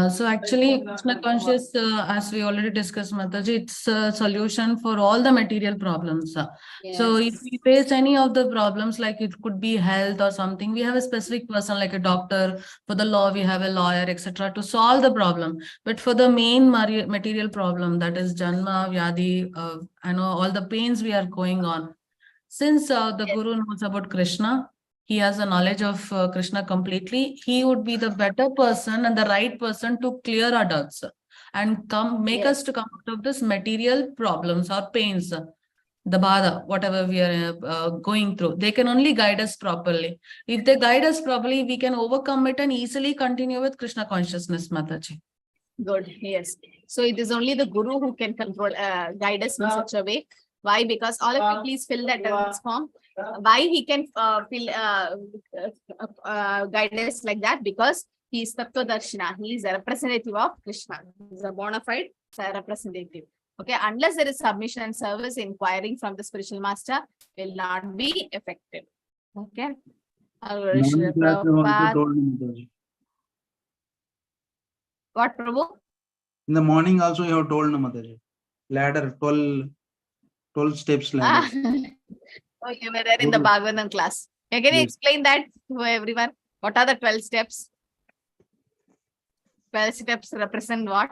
[SPEAKER 6] So actually, Krishna conscious, as we already discussed, Mataji, it's a solution for all the material problems. So if we face any of the problems, like it could be health or something, we have a specific person like a doctor. For the law, we have a lawyer, etc., to solve the problem. But for the main material problem, that is Janma, Vyadi, I know all the pains we are going on. Since the Guru knows about Krishna, he has a knowledge of Krishna completely, he would be the better person and the right person to clear our doubts and make us to come out of this material problems or pains, the bada, whatever we are going through. They can only guide us properly. If they guide us properly, we can overcome it and easily continue with Krishna consciousness, Mataji.
[SPEAKER 1] Good, yes. So it is only the guru who can control, guide us in such a way. Why? Because all of you please fill that attendance form. Why he can guide us like that? Because he is Tattva Darshana. He is a representative of Krishna. He is a bona fide representative. Okay, unless there is submission and service, inquiring from the spiritual master will not be effective. Okay. What, Prabhu?
[SPEAKER 4] In the morning also you have told Mataji. Ladder, 12 steps ladder.
[SPEAKER 1] Okay, we're there in the Bhagavad class. Can you explain that to everyone? What are the 12 steps? 12 steps represent what?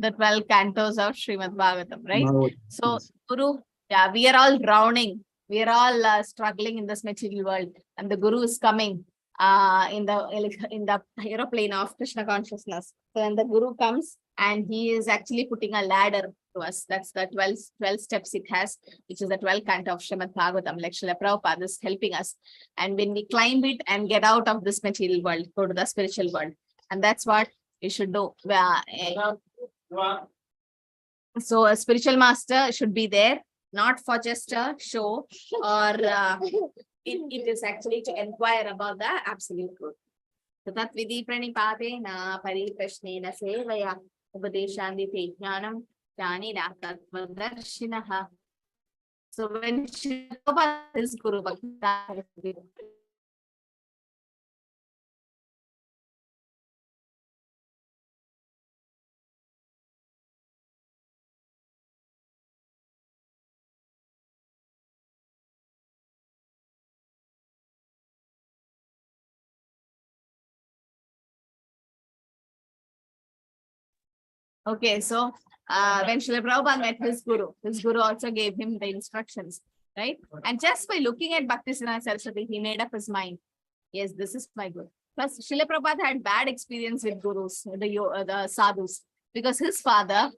[SPEAKER 1] The 12 cantos of Srimad Bhagavatam, right? So, Guru, yeah, we are all drowning. We are all struggling in this material world, and the Guru is coming in the aeroplane of Krishna consciousness. So when the Guru comes, and he is actually putting a ladder to us. That's the 12 steps it has, which is the 12 canto of Srimad Bhagavatam. Like Srila Prabhupada is helping us. And when we climb it and get out of this material world, go to the spiritual world. And that's what we should do. So a spiritual master should be there, not for just a show, or it is actually to inquire about the absolute truth. So tat vidhi pranipadena pariprashnena sevaya upadeshanti te jnanam jnanina tattvadarshinaha. So when Srila Prabhupada is Guru Bhakti, okay, so when Srila Prabhupada met his Guru also gave him the instructions, right? And just by looking at Bhaktisiddhanta Saraswati, he made up his mind. Yes, this is my Guru. Plus, Srila Prabhupada had bad experience with gurus, the sadhus, because his father,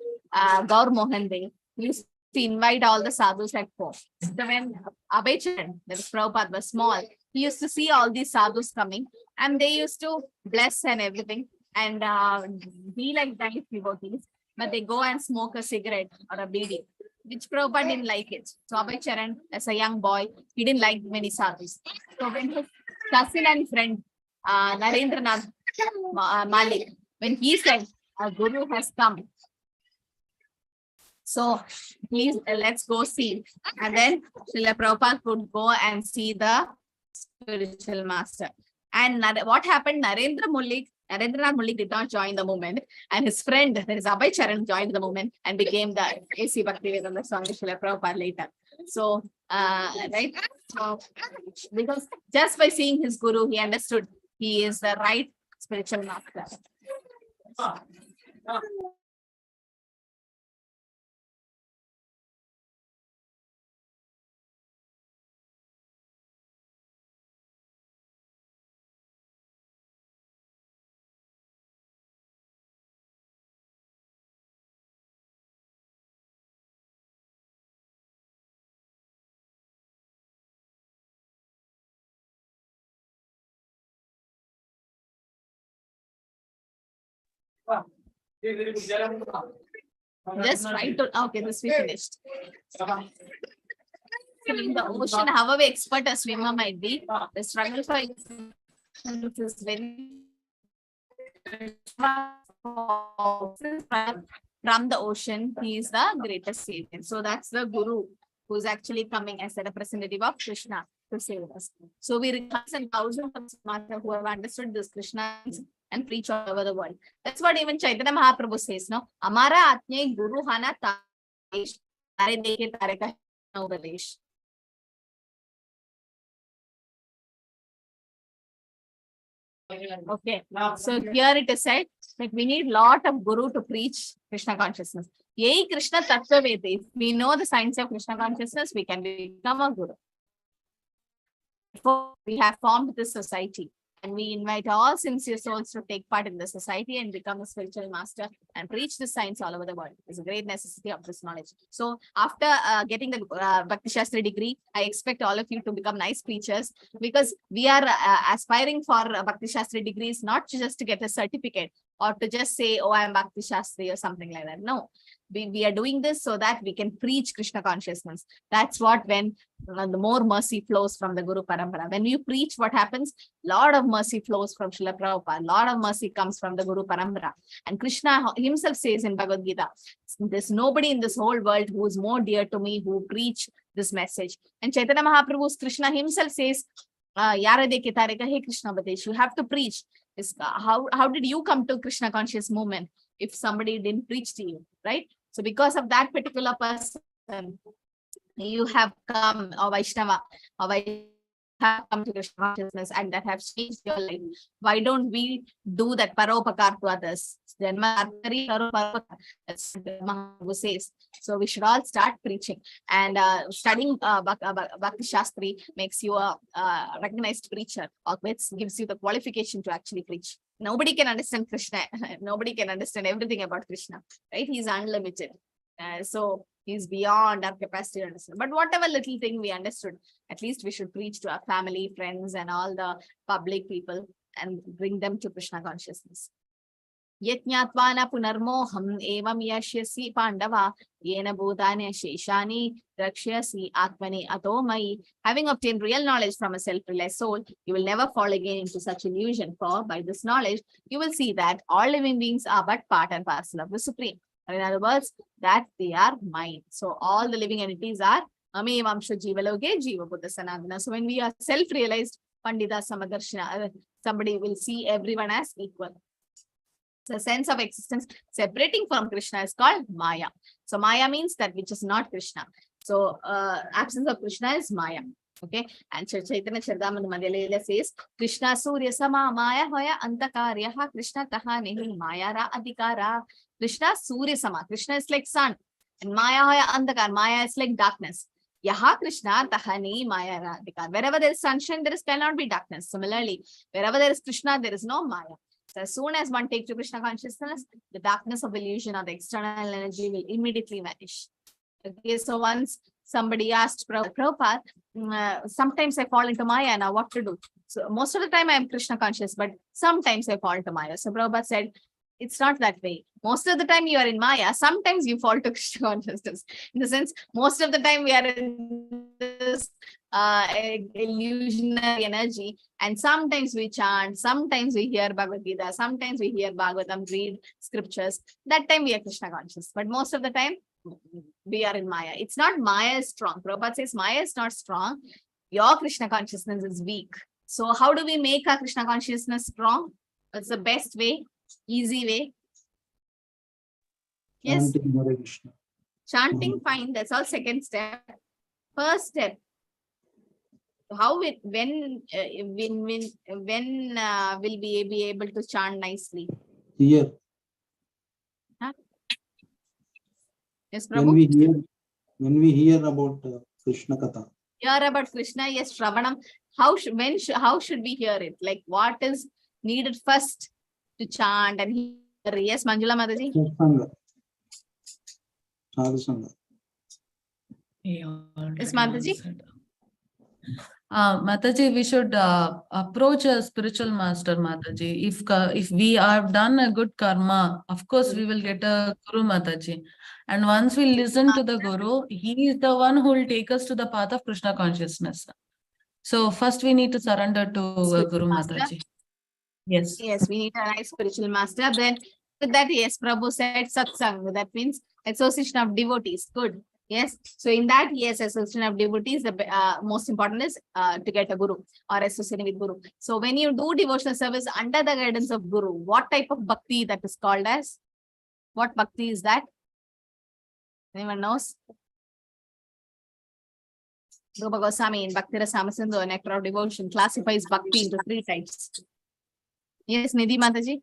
[SPEAKER 1] Gaur Mohan Dey, used to invite all the sadhus at home. So when Abhay Charan, that is Prabhupada, was small, he used to see all these sadhus coming, and they used to bless and everything. And be like nice devotees, but they go and smoke a cigarette or a bidi, which Prabhupada didn't like it. So Abhay Charan, as a young boy, he didn't like many sadhus. So when his cousin and friend, Narendranath Malik, when he said, a Guru has come, so please let's go see. And then Srila Prabhupada could go and see the spiritual master. And what happened? Narendranath Malik did not join the movement, and his friend, that is Abhay Charan, joined the movement and became the A.C. Bhaktivedanta Swami Srila Prabhupada later. So, right? So, because just by seeing his Guru, he understood he is the right spiritual master. Just try to, okay, this we finished. In the ocean, however expert a swimmer might be, the struggle for existence is very from the ocean, he is the greatest savior. So that's the Guru who is actually coming as a representative of Krishna to save us. So we require thousands of smarta who have understood this Krishna and preach all over the world. That's what even Chaitanya Mahaprabhu says, no? Amara Atne Guru Hana Taresh Tare Deke Tareka Upadesh. Okay, so here it is said that we need lot of Guru to preach Krishna consciousness. Yei Krishna Tattva Veda. If we know the science of Krishna consciousness, we can become a Guru. Therefore, we have formed this society, and we invite all sincere souls to take part in the society and become a spiritual master and preach the science all over the world. It's a great necessity of this knowledge. So after getting the Bhakti Shastri degree, I expect all of you to become nice preachers, because we are aspiring for Bhakti Shastri degrees, not just to get a certificate or to just say, oh, I am Bhakti Shastri or something like that. No, we are doing this so that we can preach Krishna consciousness. That's what, when the more mercy flows from the Guru Parampara. When you preach, what happens? Lot of mercy flows from Srila Prabhupada. Lot of mercy comes from the Guru Parampara. And Krishna himself says in Bhagavad Gita, there's nobody in this whole world who is more dear to me who preach this message. And Chaitanya Mahaprabhu's Krishna himself says, Yara de Ketareka, hey Krishna Badesh, you have to preach. How did you come to Krishna conscious movement if somebody didn't preach to you, right? So because of that particular person, you have come, or Vaishnava, or have come to Krishna consciousness, and that have changed your life. Why don't we do that paropakar to others? That's what Mahaprabhu says. So we should all start preaching, and studying Bhakti Shastri makes you a recognized preacher, or gives you the qualification to actually preach. Nobody can understand Krishna. Nobody can understand everything about Krishna, right? He's unlimited. So he's beyond our capacity to understand. But whatever little thing we understood, at least we should preach to our family, friends, and all the public people and bring them to Krishna consciousness. Yatnyatvana punarmoham evam yashyasi pandava yena bhutani sheshani rakshyasi atmani atomai. Having obtained real knowledge from a self-realized soul, you will never fall again into such illusion. For by this knowledge, you will see that all living beings are but part and parcel of the Supreme. Or in other words, that they are mind. So all the living entities are Ame Vamsha Jivaloke Jiva Buddha Sanatana. So when we are self-realized, Pandita Samadarshana, somebody will see everyone as equal. The sense of existence separating from Krishna is called Maya. So Maya means that which is not Krishna. So absence of Krishna is Maya. Okay, and Chaitanya Charitamrita Madhyalila says, Krishna Surya Sama Maya Hoya Antakaryaha Krishna Tahanihi Maya Ra Adhikara. Krishna Surya Sama. Krishna is like sun. And Maya Hoya Antakar. Maya is like darkness. Yaha Krishna Tahani Maya Ra Adhikara. Wherever there is sunshine, there cannot be darkness. Similarly, wherever there is Krishna, there is no Maya. So as soon as one takes to Krishna consciousness, the darkness of illusion or the external energy will immediately vanish. Okay, so once somebody asked Prabhupada, sometimes I fall into Maya, now what to do? So most of the time I am Krishna conscious, but sometimes I fall to Maya. So Prabhupada said, it's not that way. Most of the time you are in Maya, sometimes you fall to Krishna consciousness. In the sense, most of the time we are in this illusionary energy, and sometimes we chant, sometimes we hear Bhagavad Gita, sometimes we hear Bhagavatam, read scriptures. That time we are Krishna conscious, but most of the time we are in Maya. It's not Maya is strong. Prabhupada says Maya is not strong. Your Krishna consciousness is weak. So how do we make our Krishna consciousness strong? What's the best way? Easy way? Yes.
[SPEAKER 4] Chanting Hare Krishna.
[SPEAKER 1] Chanting, fine. That's all. Second step. First step. How it, when will we be able to chant nicely?
[SPEAKER 4] Here,
[SPEAKER 1] Huh? Yes,
[SPEAKER 4] when
[SPEAKER 1] Prabhu.
[SPEAKER 4] we hear about Krishna Katha.
[SPEAKER 1] Hear about Krishna, yes, Shravanam. How should we hear it? Like what is needed first to chant and hear? Yes, Manjula Mataji.
[SPEAKER 4] Satsanga. Sadhu Sangha.
[SPEAKER 1] Yes, Mataji.
[SPEAKER 6] Mataji, we should approach a spiritual master, Mataji. If we have done a good karma, of course we will get a Guru, Mataji. And once we listen to the Guru, he is the one who will take us to the path of Krishna consciousness. So first we need to surrender to Guru, Mataji. Yes.
[SPEAKER 1] Yes, we need a nice spiritual master. Then with that, yes, Prabhu said satsang. That means association of devotees. Good. Yes. So in that, yes, association of devotees, the most important is to get a guru or associating with guru. So when you do devotional service under the guidance of guru, what type of bhakti that is called as? What bhakti is that? Anyone knows? Rupa Goswami in Bhakti Rasamachandra, Nectar of Devotion, classifies bhakti into 3 types. Yes, Nidhi Mataji.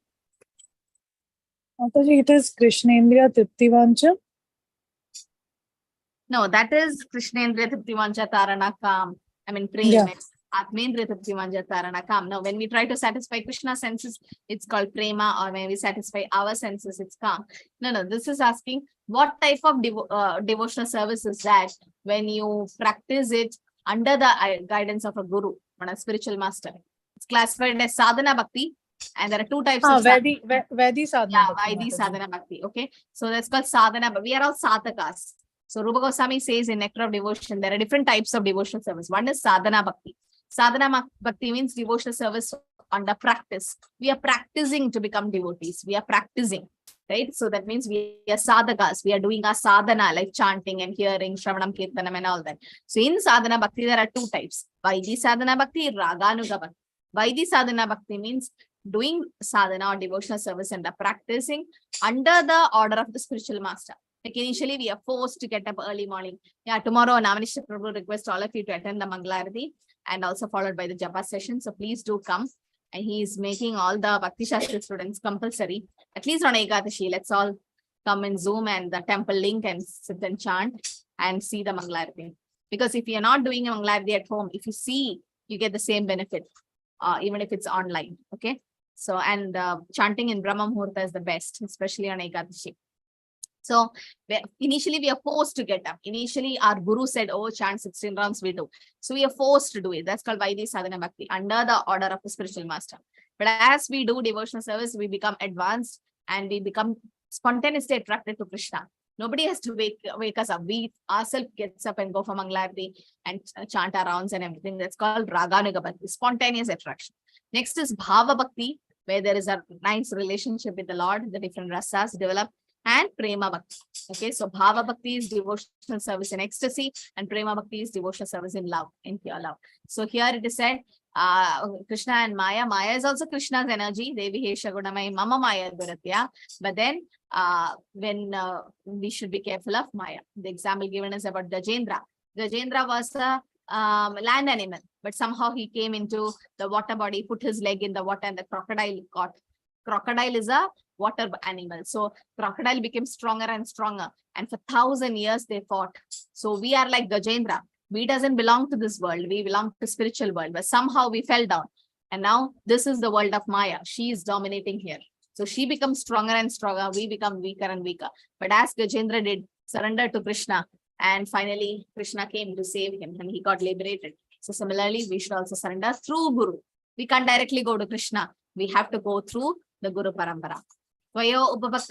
[SPEAKER 2] Mataji, it is Krishnendriya Triptivancha.
[SPEAKER 1] No, that is Krishnendriya Triptivancha Tarana Kam. I mean, prema.
[SPEAKER 2] Yeah.
[SPEAKER 1] Atmendriya Triptivancha Tarana Kam. Now, when we try to satisfy Krishna's senses, it's called prema, or when we satisfy our senses, it's kam. No, this is asking what type of devotional service is that when you practice it under the guidance of a guru or a spiritual master. It's classified as sadhana bhakti, and there are 2 types of
[SPEAKER 2] Vaidhi sadhana.
[SPEAKER 1] Yeah,
[SPEAKER 2] bhakti,
[SPEAKER 1] Vaidhi
[SPEAKER 2] Mataji.
[SPEAKER 1] sadhana bhakti. Okay, so that's called sadhana, but we are all sadhakas. So Rupa Goswami says in Nectar of Devotion, there are different types of devotional service. One is sadhana bhakti. Sadhana bhakti means devotional service under practice. We are practicing to become devotees. We are practicing, right? So that means we are sadhakas. We are doing our sadhana, like chanting and hearing, Shravanam, Kirtanam and all that. So in sadhana bhakti, there are 2 types. Vaidhi sadhana bhakti, Raganuga bhakti. Vaidhi sadhana bhakti means doing sadhana or devotional service and practicing under the order of the spiritual master. Like initially, we are forced to get up early morning. Yeah, tomorrow, Namanishta Prabhu request all of you to attend the Mangalarati and also followed by the Japa session. So please do come. And he is making all the Bhakti Shastri students compulsory, at least on Ekadashi. Let's all come in Zoom and the temple link and sit and chant and see the Mangalarati. Because if you're not doing a Mangalarati at home, if you see, you get the same benefit, even if it's online. Okay. So, and chanting in Brahma Muhurta is the best, especially on Ekadashi. So initially we are forced to get up. Initially our guru said, oh, chant 16 rounds, we do. So we are forced to do it. That's called Vaidhi Sadhana Bhakti, under the order of the spiritual master. But as we do devotional service, we become advanced and we become spontaneously attracted to Krishna. Nobody has to wake us up. We ourselves gets up and go for Mangalarti and chant our rounds and everything. That's called Raganuga Bhakti, spontaneous attraction. Next is Bhava Bhakti, where there is a nice relationship with the Lord, the different rasas develop, and Prema Bhakti. Okay, so Bhava Bhakti is devotional service in ecstasy, and Prema Bhakti is devotional service in love, in pure love. So here it is said, Krishna and Maya. Maya is also Krishna's energy. Devi Hesha Gunamai Mama Maya Duratya. But then when we should be careful of Maya. The example given is about Gajendra. Gajendra was a land animal, but somehow he came into the water body, put his leg in the water, and the crocodile caught. Crocodile is a water animal. So crocodile became stronger and stronger. And for 1,000 years they fought. So we are like Gajendra. We doesn't belong to this world. We belong to spiritual world, but somehow we fell down. And now this is the world of Maya. She is dominating here. So she becomes stronger and stronger. We become weaker and weaker. But as Gajendra did, surrender to Krishna. And finally, Krishna came to save him and he got liberated. So similarly, we should also surrender through Guru. We can't directly go to Krishna. We have to go through the Guru Parampara.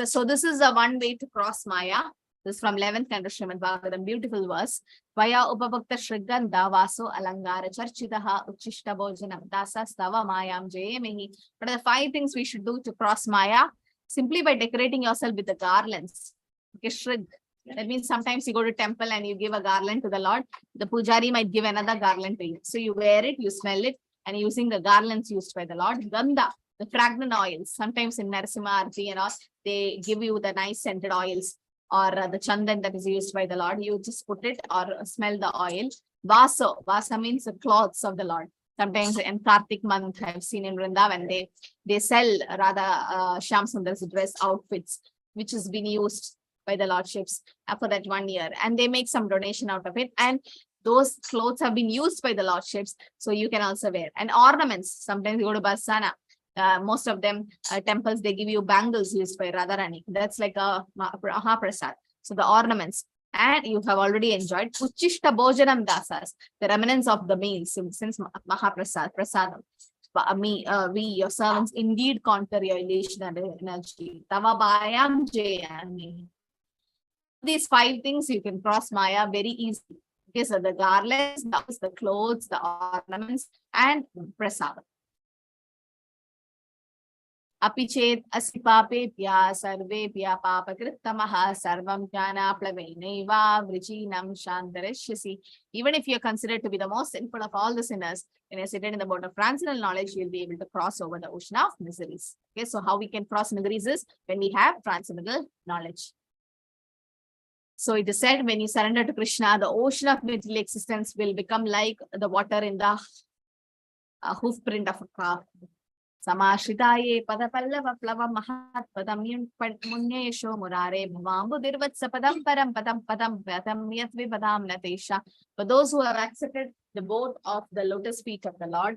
[SPEAKER 1] So this is the one way to cross Maya. This is from 11th Canto Srimad Bhagavatam, beautiful verse. Vaya upavakta shriganda vaso alangara charchitaha uchishta bhojanam dasa stava mayam jayemehi. What are the 5 things we should do to cross Maya? Simply by decorating yourself with the garlands. Okay, shrig. That means sometimes you go to temple and you give a garland to the Lord. The pujari might give another garland to you. So you wear it, you smell it, and using the garlands used by the Lord. Ganda, the fragrant oils. Sometimes in Narasimha Arti and all, they give you the nice scented oils. Or the chandan that is used by the Lord, you just put it or smell the oil. Vaso, Vasa means the clothes of the Lord. Sometimes in Kartik month, I've seen in Vrindavan, they sell rather Shyam Sundar's dress outfits, which has been used by the Lordships for that 1 year. And they make some donation out of it. And those clothes have been used by the Lordships, so you can also wear. And ornaments, sometimes you go to Barsana. Most of them temples, they give you bangles used by Radharani. That's like a Mahaprasad. So the ornaments. And you have already enjoyed Uchishta Bhojanam Dasas, the remnants of the meals since Mahaprasad, Prasadam. We, your servants, indeed conquer your elation and energy. Tava Bhayam Jayami. These 5 things you can cross Maya very easily. Okay, so the garlands, the clothes, the ornaments, and Prasadam. Apichet asipapepya sarvepya papakrittamaha sarvam jnana plavenaiva vrichinam shantareshyasi. Even if you are considered to be the most sinful of all the sinners, when you're seated in the boat of transcendental knowledge, you'll be able to cross over the ocean of miseries. Okay, so how we can cross miseries is when we have transcendental knowledge. So it is said, when you surrender to Krishna, the ocean of material existence will become like the water in the hoof print of a car. Samashitaye padapallava plava mahat padam munyesho murare bhavambu dirvatsa padam param padam padam padam yatvi padam natesha. For those who have accepted the boat of the lotus feet of the Lord,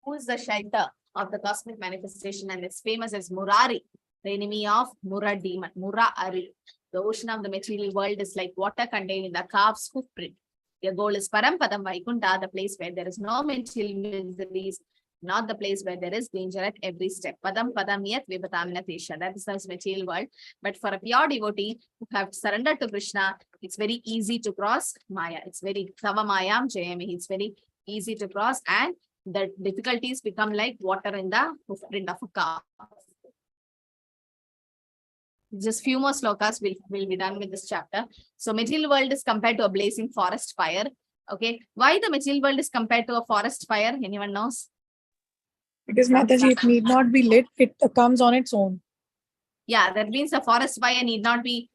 [SPEAKER 1] who is the shelter of the cosmic manifestation and is famous as Murari, the enemy of Mura demon, Murari. The ocean of the material world is like water contained in the calf's hoof print. Your goal is Param Padam Vaikunta, the place where there is no material miseries, not the place where there is danger at every step. Padam Padam Yat Vipatam Natesha. That is the material world. But for a pure devotee who have surrendered to Krishna, it's very easy to cross Maya. It's very Tava Mayam Jayami. It's very easy to cross, and the difficulties become like water in the footprint of a calf. Just few more slokas will be done with this chapter. So material world is compared to a blazing forest fire. Okay. Why the material world is compared to a forest fire? Anyone knows?
[SPEAKER 2] Because Mataji, it need not be lit. It comes on its own.
[SPEAKER 1] Yeah, that means a forest fire need not be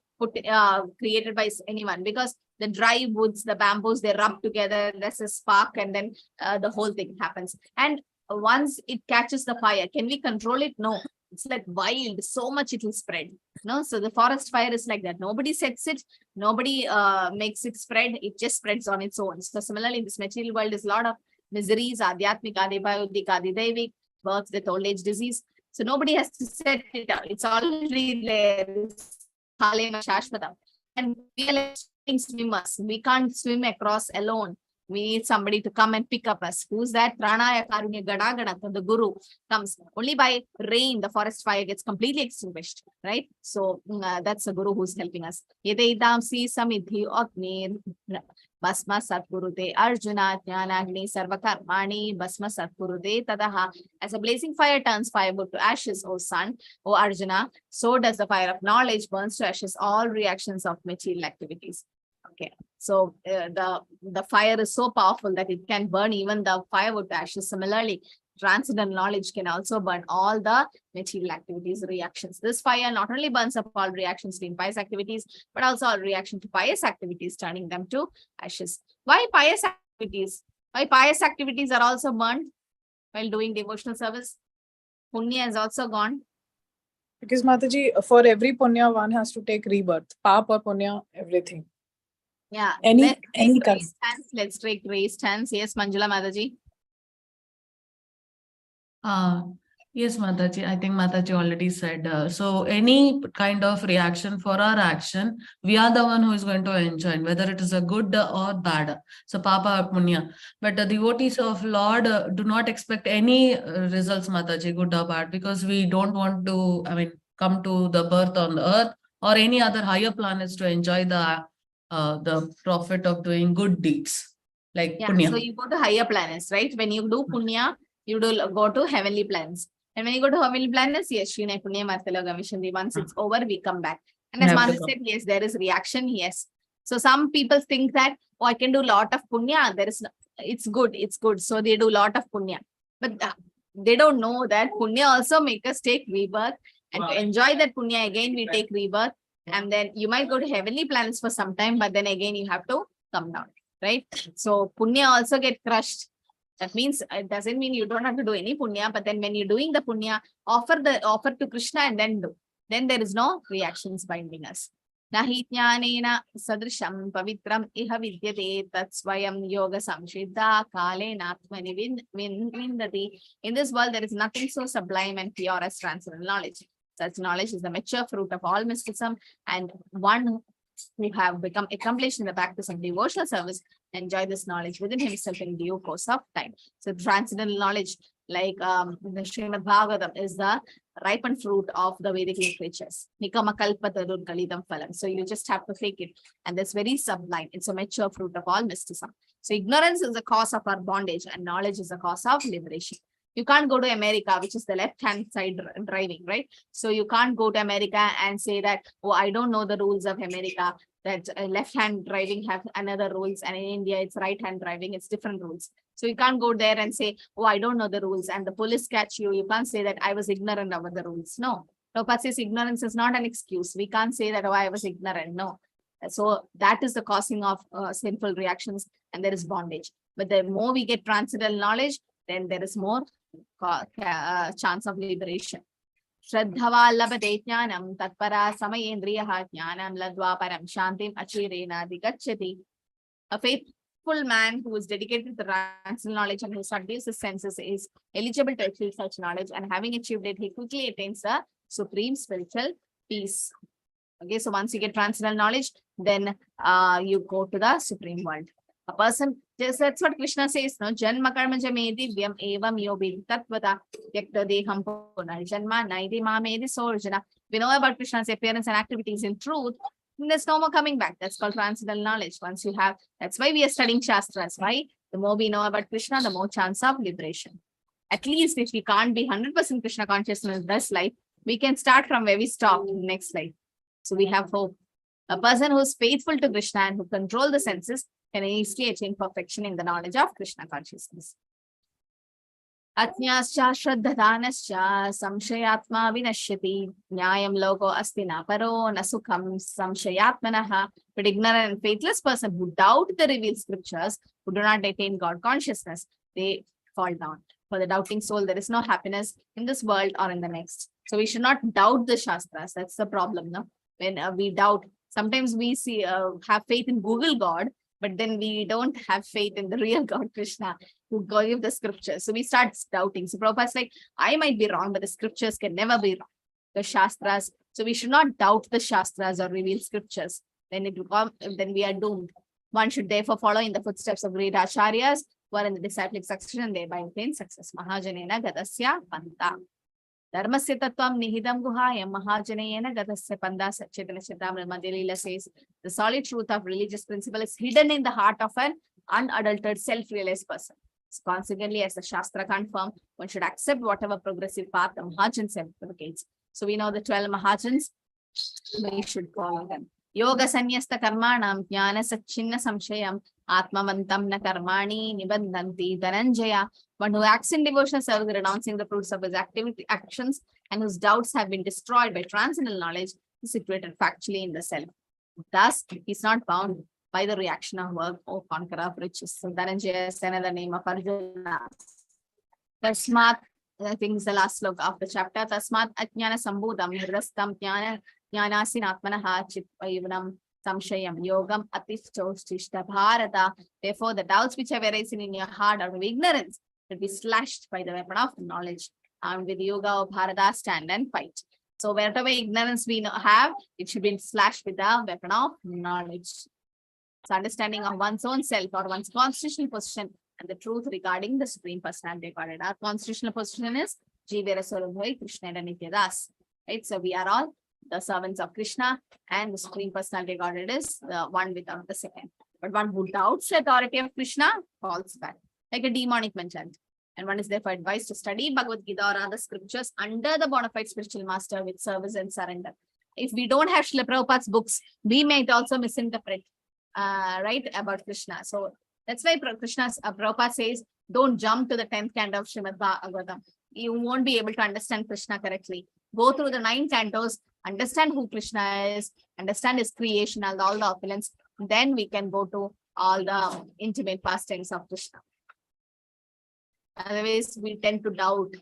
[SPEAKER 1] created by anyone, because the dry woods, the bamboos, they rub together, there's a spark, and then the whole thing happens. And once it catches the fire, can we control it? No. It's like wild, so much it will spread. No, so the forest fire is like that. Nobody sets it, nobody makes it spread, it just spreads on its own. So similarly, in this material world is a lot of miseries, adhyatmika, devayudika, devik, birth, death, old age, disease. So nobody has to set it out. It's already there. It's Kalema Shashvatam. And we are like swimmers. We can't swim across alone. We need somebody to come and pick up us. Who's that? Pranaya Karunya Gada Gada, the Guru comes. Only by rain, the forest fire gets completely extinguished, right? So that's the Guru who's helping us. Yedaidam si samidhi agni basma satgurute Arjuna jnanagni sarvakarmani basma satgurute tadaha. As a blazing fire turns firewood to ashes, O son, O Arjuna, so does the fire of knowledge burns to ashes all reactions of material activities. Okay, so the fire is so powerful that it can burn even the firewood to ashes. Similarly, transcendental knowledge can also burn all the material activities, reactions. This fire not only burns up all reactions to impious activities, but also all reaction to pious activities, turning them to ashes. Why pious activities? Why pious activities are also burned while doing devotional service? Punya is also gone.
[SPEAKER 2] Because Mataji, for every punya, one has to take rebirth. Pap or punya, everything.
[SPEAKER 1] Yeah.
[SPEAKER 2] Any
[SPEAKER 1] Let's take raised hands. Yes, Manjula Mataji.
[SPEAKER 6] Yes, Mataji, I think Mataji already said. So any kind of reaction for our action, we are the one who is going to enjoy, whether it is a good or bad. So Papa or Punya. But the devotees of Lord do not expect any results, Mataji, good or bad, because we don't want to, come to the birth on the earth or any other higher planets to enjoy the profit of doing good deeds like Punya.
[SPEAKER 1] So you go to higher planets, right? When you do Punya, you do go to heavenly planets. And when you go to heavenly planets, yes, Shine Punya Marthala Gamishandi. Once it's over, we come back. And as Mother said, yes, there is reaction, yes. So some people think that, oh, I can do a lot of Punya. It's good. So they do a lot of Punya. But they don't know that Punya also make us take rebirth. And to enjoy that Punya, again, we take rebirth. And then you might go to heavenly planets for some time, but then again, you have to come down, right? So Punya also get crushed. That means it doesn't mean you don't have to do any Punya, but then when you're doing the Punya, offer to Krishna and then do. Then there is no reactions binding us. Nahi jnanena sadrisham pavitram iha vidyate tat swayam yoga samshidha kale natmani vindati. In this world, there is nothing so sublime and pure as transcendental knowledge. Such knowledge is the mature fruit of all mysticism, and one who have become accomplished in the practice of devotional service enjoy this knowledge within himself in due course of time. So transcendental knowledge, like the Srimad Bhagavatam, is the ripened fruit of the Vedic literatures. Nikama kalpatarur kalidam phalam. So you just have to take it, and that's very sublime. It's a mature fruit of all mysticism. So ignorance is the cause of our bondage, and knowledge is the cause of liberation. You can't go to America, which is the left-hand side driving, right? So you can't go to America and say that, oh, I don't know the rules of America, that left-hand driving have another rules, and in India, it's right-hand driving, it's different rules. So you can't go there and say, oh, I don't know the rules, and the police catch you. You can't say that I was ignorant about the rules. No. Prabhupada says ignorance is not an excuse. We can't say that, oh, I was ignorant. No. So that is the causing of sinful reactions, and there is bondage. But the more we get transcendental knowledge, then there is more chance of liberation. Shraddhava labhate jnanam tatpara samayendriyaha jnanam ladva param shantim achirena digacchati. A faithful man who is dedicated to transcendental knowledge and who subdues his senses is eligible to achieve such knowledge, and having achieved it, he quickly attains the supreme spiritual peace. Okay, so once you get transcendental knowledge, then you go to the supreme world. A person, that's what Krishna says, no? Janma karma jamedi vyam evam yobi tatvata yakta deham punarjanma naidi mamedi sorjana. We know about Krishna's appearance and activities in truth. There's no more coming back. That's called transcendental knowledge. Once you have, that's why we are studying Shastras, right? The more we know about Krishna, the more chance of liberation. At least if we can't be 100% Krishna consciousness in this life, we can start from where we stop in the next life. So we have hope. A person who's faithful to Krishna and who control the senses can easily attain perfection in the knowledge of Krishna consciousness. Atnyascha shraddhadanascha samshayatma vinashyati nyayam logo asti na paro nasukham samshayatmanaha. But ignorant and faithless person who doubt the revealed scriptures, who do not attain God consciousness, they fall down. For the doubting soul, there is no happiness in this world or in the next. So we should not doubt the Shastras. That's the problem, no? When we doubt, sometimes we see have faith in Google God, but then we don't have faith in the real God Krishna who gave the scriptures. So we start doubting. So Prabhupada's like, I might be wrong, but the scriptures can never be wrong. The Shastras. So we should not doubt the Shastras or revealed scriptures. Then then we are doomed. One should therefore follow in the footsteps of great acharyas who are in the disciplic succession and thereby obtain success. Mahajanena gadasya panta. Dharmasya tattvam nihidam guhayam mahajanena gadasya panda. Chaitanya Charitamrita Madhya Leela says the solid truth of religious principle is hidden in the heart of an unadulterated self-realized person. So consequently, as the Shastra confirm, one should accept whatever progressive path the Mahajans advocates. So we know the 12 Mahajans, we should follow them. Yoga sanyasta karmanam jnana sachinna samshayam atmavantam na karmani nibandhanti dhananjaya. One who acts in devotional service, renouncing the fruits of his actions, and whose doubts have been destroyed by transcendental knowledge, is situated factually in the self. Thus, he is not bound by the reaction of work or conqueror of riches. So Dhananjaya is another name of Arjuna. Tasmat, I think is the last sloka of the chapter. Tasmat ajnana sambudam hirastam jnanasin atmanaha chitvayivanam samshayam yogam atifchostishta bharata. Therefore, the doubts which have arisen in your heart out of ignorance will be slashed by the weapon of knowledge. And with yoga of bharata, stand and fight. So whatever ignorance we have, it should be slashed with the weapon of knowledge. So understanding of one's own self or one's constitutional position and the truth regarding the Supreme Personality Godhead. Our constitutional position is Jivera Sarvabhai Krishna Nityadas. Right? So we are all the servants of Krishna, and the Supreme Personality Godhead is the one without the second. But one who doubts the authority of Krishna falls back, like a demonic merchant. And one is therefore advised to study Bhagavad Gita or other scriptures under the bona fide spiritual master with service and surrender. If we don't have Srila Prabhupada's books, we might also misinterpret right about Krishna. So that's why Prabhupada says, don't jump to the 10th canto of Srimad Bhagavatam. You won't be able to understand Krishna correctly. Go through the 9 cantos, understand who Krishna is, understand his creation and all the opulence. Then we can go to all the intimate pastimes of Krishna. Otherwise, we tend to doubt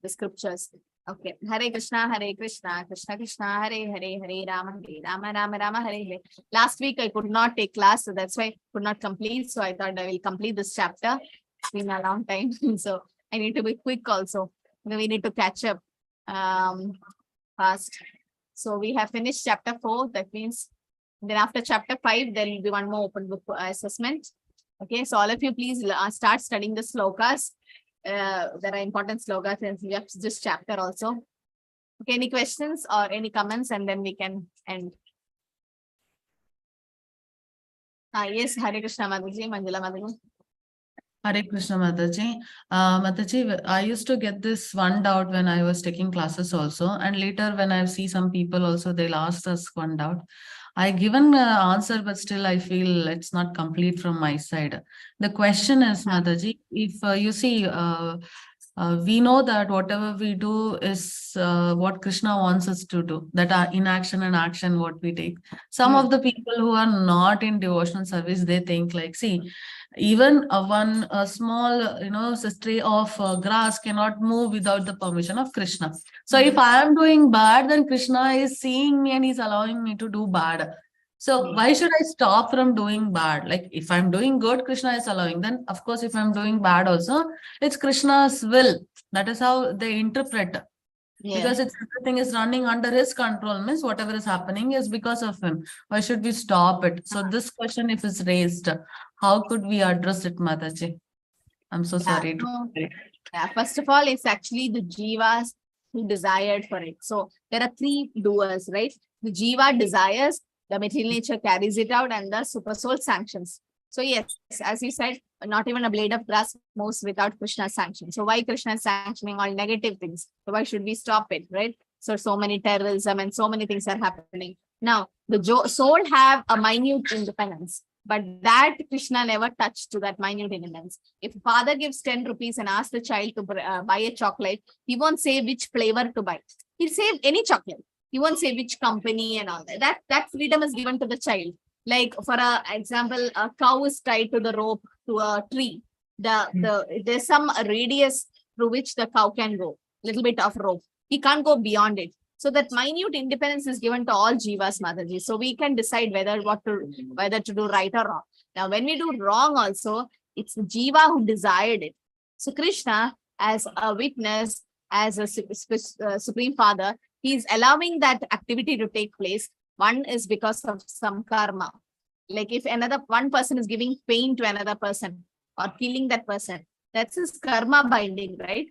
[SPEAKER 1] the scriptures. Okay. Hare Krishna, Krishna Krishna, Hare Hare, Hare Rama, Rama Rama, Hare Hare. Last week I could not take class, so that's why I could not complete. So I thought I will complete this chapter. It's been a long time. So I need to be quick also. We need to catch up fast. So we have finished chapter 4. That means then after chapter 5, there will be one more open book assessment. Okay, so all of you please start studying the slokas. There are important slokas in this chapter also. Okay, any questions or any comments, and then we can end. Yes, Hare Krishna Mataji, Manjula Mataji.
[SPEAKER 6] Hare Krishna Mataji. Mataji, I used to get this one doubt when I was taking classes also, and later when I see some people also, they'll ask us one doubt. I given an answer, but still I feel it's not complete from my side. The question is, Mataji, if you see, we know that whatever we do is what Krishna wants us to do, that are inaction and action, what we take. Some of the people who are not in devotional service, they think like, see, even a small, stray of grass cannot move without the permission of Krishna. So if I am doing bad, then Krishna is seeing me and he's allowing me to do bad. So why should I stop from doing bad? Like if I'm doing good, Krishna is allowing. Then of course, if I'm doing bad also, it's Krishna's will. That is how they interpret. Because everything is running under his control, means whatever is happening is because of him. Why should we stop it? So this question, if it's raised, how could we address it, Mataji? I'm so sorry.
[SPEAKER 1] First of all, it's actually the jivas who desired for it. So there are 3 doers, right? The jiva desires, the material nature carries it out, and the super soul sanctions. So yes, as you said, not even a blade of grass moves without Krishna's sanction. So why Krishna is sanctioning all negative things? So why should we stop it, right? So many terrorism and so many things are happening. Now, the soul have a minute independence, but that Krishna never touched to that minute independence. If father gives 10 rupees and asks the child to buy a chocolate, he won't say which flavor to buy. He'll say any chocolate. He won't say which company and all that. That freedom is given to the child. Like for example, a cow is tied to the rope to a tree. There's some radius through which the cow can go, little bit of rope. He can't go beyond it. So that minute independence is given to all jivas, Mataji. So we can decide whether to do right or wrong. Now, when we do wrong also, it's the Jiva who desired it. So Krishna, as a witness, as a Supreme Father, he is allowing that activity to take place. One is because of some karma. Like if one person is giving pain to another person or killing that person, that's his karma binding, right?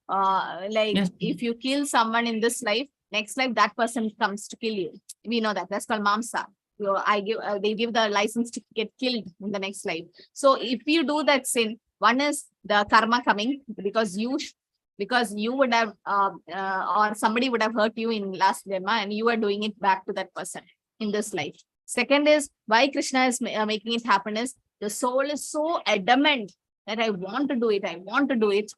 [SPEAKER 1] Like
[SPEAKER 6] Yes.
[SPEAKER 1] if you kill someone in this life, next life that person comes to kill you. We know that. That's called mamsa. They give the license to get killed in the next life. So if you do that sin, one is the karma coming because you would have or somebody would have hurt you in last Dharma and you are doing it back to that person in this life. Second is why Krishna is making it happen is the soul is so adamant that I want to do it. I want to do it.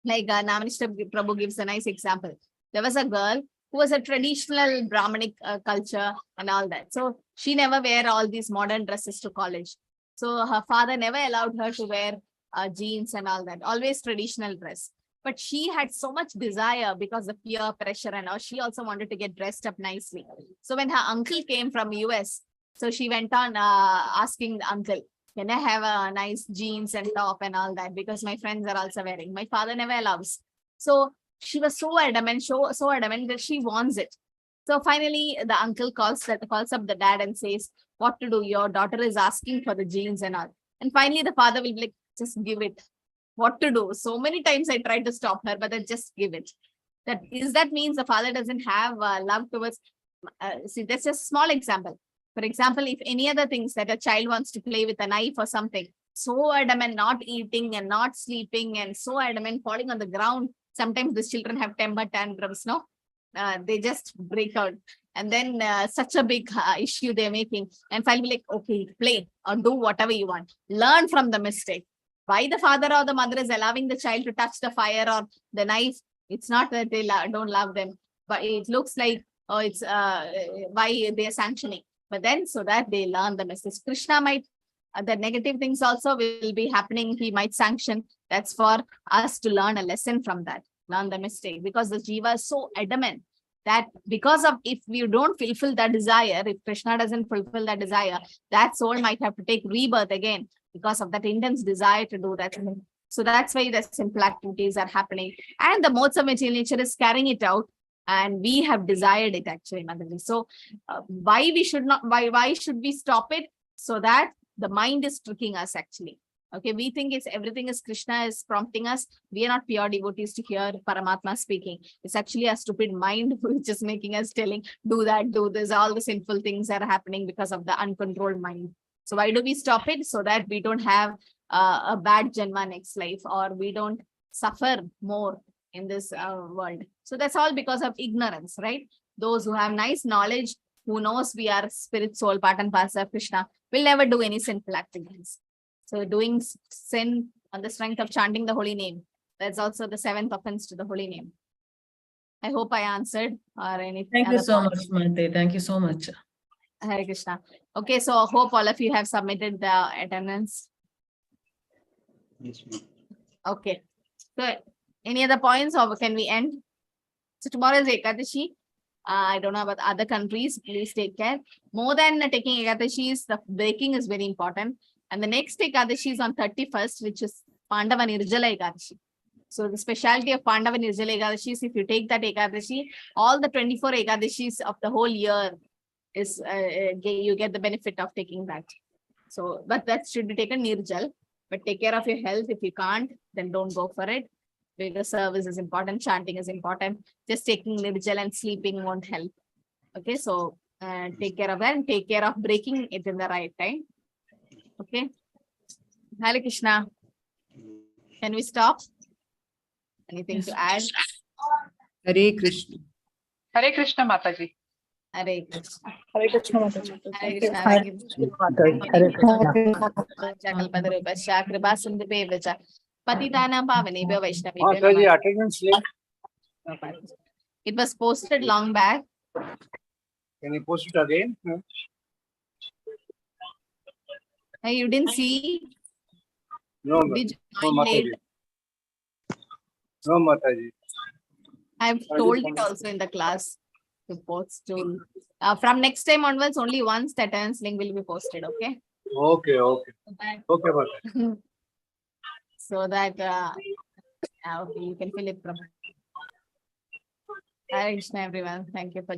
[SPEAKER 1] Like Namanishta Prabhu gives a nice example. There was a girl who was a traditional Brahmanic culture and all that. So she never wear all these modern dresses to college. So her father never allowed her to wear jeans and all that, always traditional dress. But she had so much desire because of peer pressure and all. She also wanted to get dressed up nicely. So when her uncle came from US, so she went on asking the uncle, can I have a nice jeans and top and all that? Because my friends are also wearing. My father never allows. So she was so adamant, so adamant that she wants it. So finally, the uncle calls up the dad and says, what to do? Your daughter is asking for the jeans and all. And finally, the father will be like, just give it. What to do? So many times I tried to stop her, but I just give it. That means the father doesn't have love towards. See, that's just a small example. For example, if any other things that a child wants to play with a knife or something, so adamant, not eating and not sleeping and so adamant, falling on the ground. Sometimes these children have temper tantrums, no? They just break out. And then such a big issue they're making. And finally, like, okay, play or do whatever you want. Learn from the mistake. Why the father or the mother is allowing the child to touch the fire or the knife? It's not that they don't love them, but it looks like it's why they are sanctioning. But then so that they learn the message. Krishna might, the negative things also will be happening. He might sanction. That's for us to learn a lesson from that, learn the mistake. Because the Jiva is so adamant that because of, if you don't fulfill that desire, if Krishna doesn't fulfill that desire, that soul might have to take rebirth again because of that intense desire to do that. So that's why the simple activities are happening. And the modes of material nature is carrying it out. And we have desired it actually, Mataji. So why should we stop it? So that the mind is tricking us actually. Okay, we think everything is Krishna is prompting us. We are not pure devotees to hear Paramatma speaking. It's actually a stupid mind which is making us telling, do that, do this. All the sinful things are happening because of the uncontrolled mind. So why do we stop it? So that we don't have a bad Janma next life, or we don't suffer more in this world. So that's all because of ignorance, right? Those who have nice knowledge, who knows we are spirit, soul, part and parcel of Krishna, will never do any sinful activities. So doing sin on the strength of chanting the holy name, that's also the 7th offense to the holy name. I hope I answered or anything.
[SPEAKER 6] Thank you so much, Mate. Thank you so much.
[SPEAKER 1] Hare Krishna. Okay, so I hope all of you have submitted the attendance.
[SPEAKER 4] Yes, ma'am.
[SPEAKER 1] Okay. So any other points or can we end? So tomorrow is Ekadashi. I don't know about other countries. Please take care. More than taking Ekadashis, the breaking is very important. And the next Ekadashi is on 31st, which is Pandava Nirjala Ekadashi. So the specialty of Pandava Nirjala Ekadashi is if you take that Ekadashi, all the 24 Ekadashis of the whole year is you get the benefit of taking that. So, but that should be taken Nirjal. But take care of your health. If you can't, then don't go for it. Because service is important, chanting is important. Just taking Nirjal and sleeping won't help. Okay, so take care of that and take care of breaking it in the right time. Okay. Hare Krishna. Can we stop? Anything to add?
[SPEAKER 8] Hare Krishna.
[SPEAKER 7] Hare Krishna, Mataji.
[SPEAKER 1] Hare Krishna.
[SPEAKER 2] Hare Krishna, Mataji.
[SPEAKER 1] Hare Krishna.
[SPEAKER 2] Hare
[SPEAKER 1] Krishna. Patitanam Pavanebhyo Vaishnavebhyo
[SPEAKER 9] Mataji,
[SPEAKER 1] Namah.
[SPEAKER 9] attendance link.
[SPEAKER 1] It was posted long back.
[SPEAKER 9] Can you post it again?
[SPEAKER 1] Hey, you didn't see?
[SPEAKER 9] No,
[SPEAKER 1] We
[SPEAKER 9] no,
[SPEAKER 1] joined late.
[SPEAKER 9] Mataji. No, Mataji.
[SPEAKER 1] I've told it also in the class to post to. From next time onwards, only once the attendance link will be posted. Okay.
[SPEAKER 9] Okay, okay. Okay, Mataji.
[SPEAKER 1] So that okay, you can fill it from. Hare Krishna, everyone. Thank you for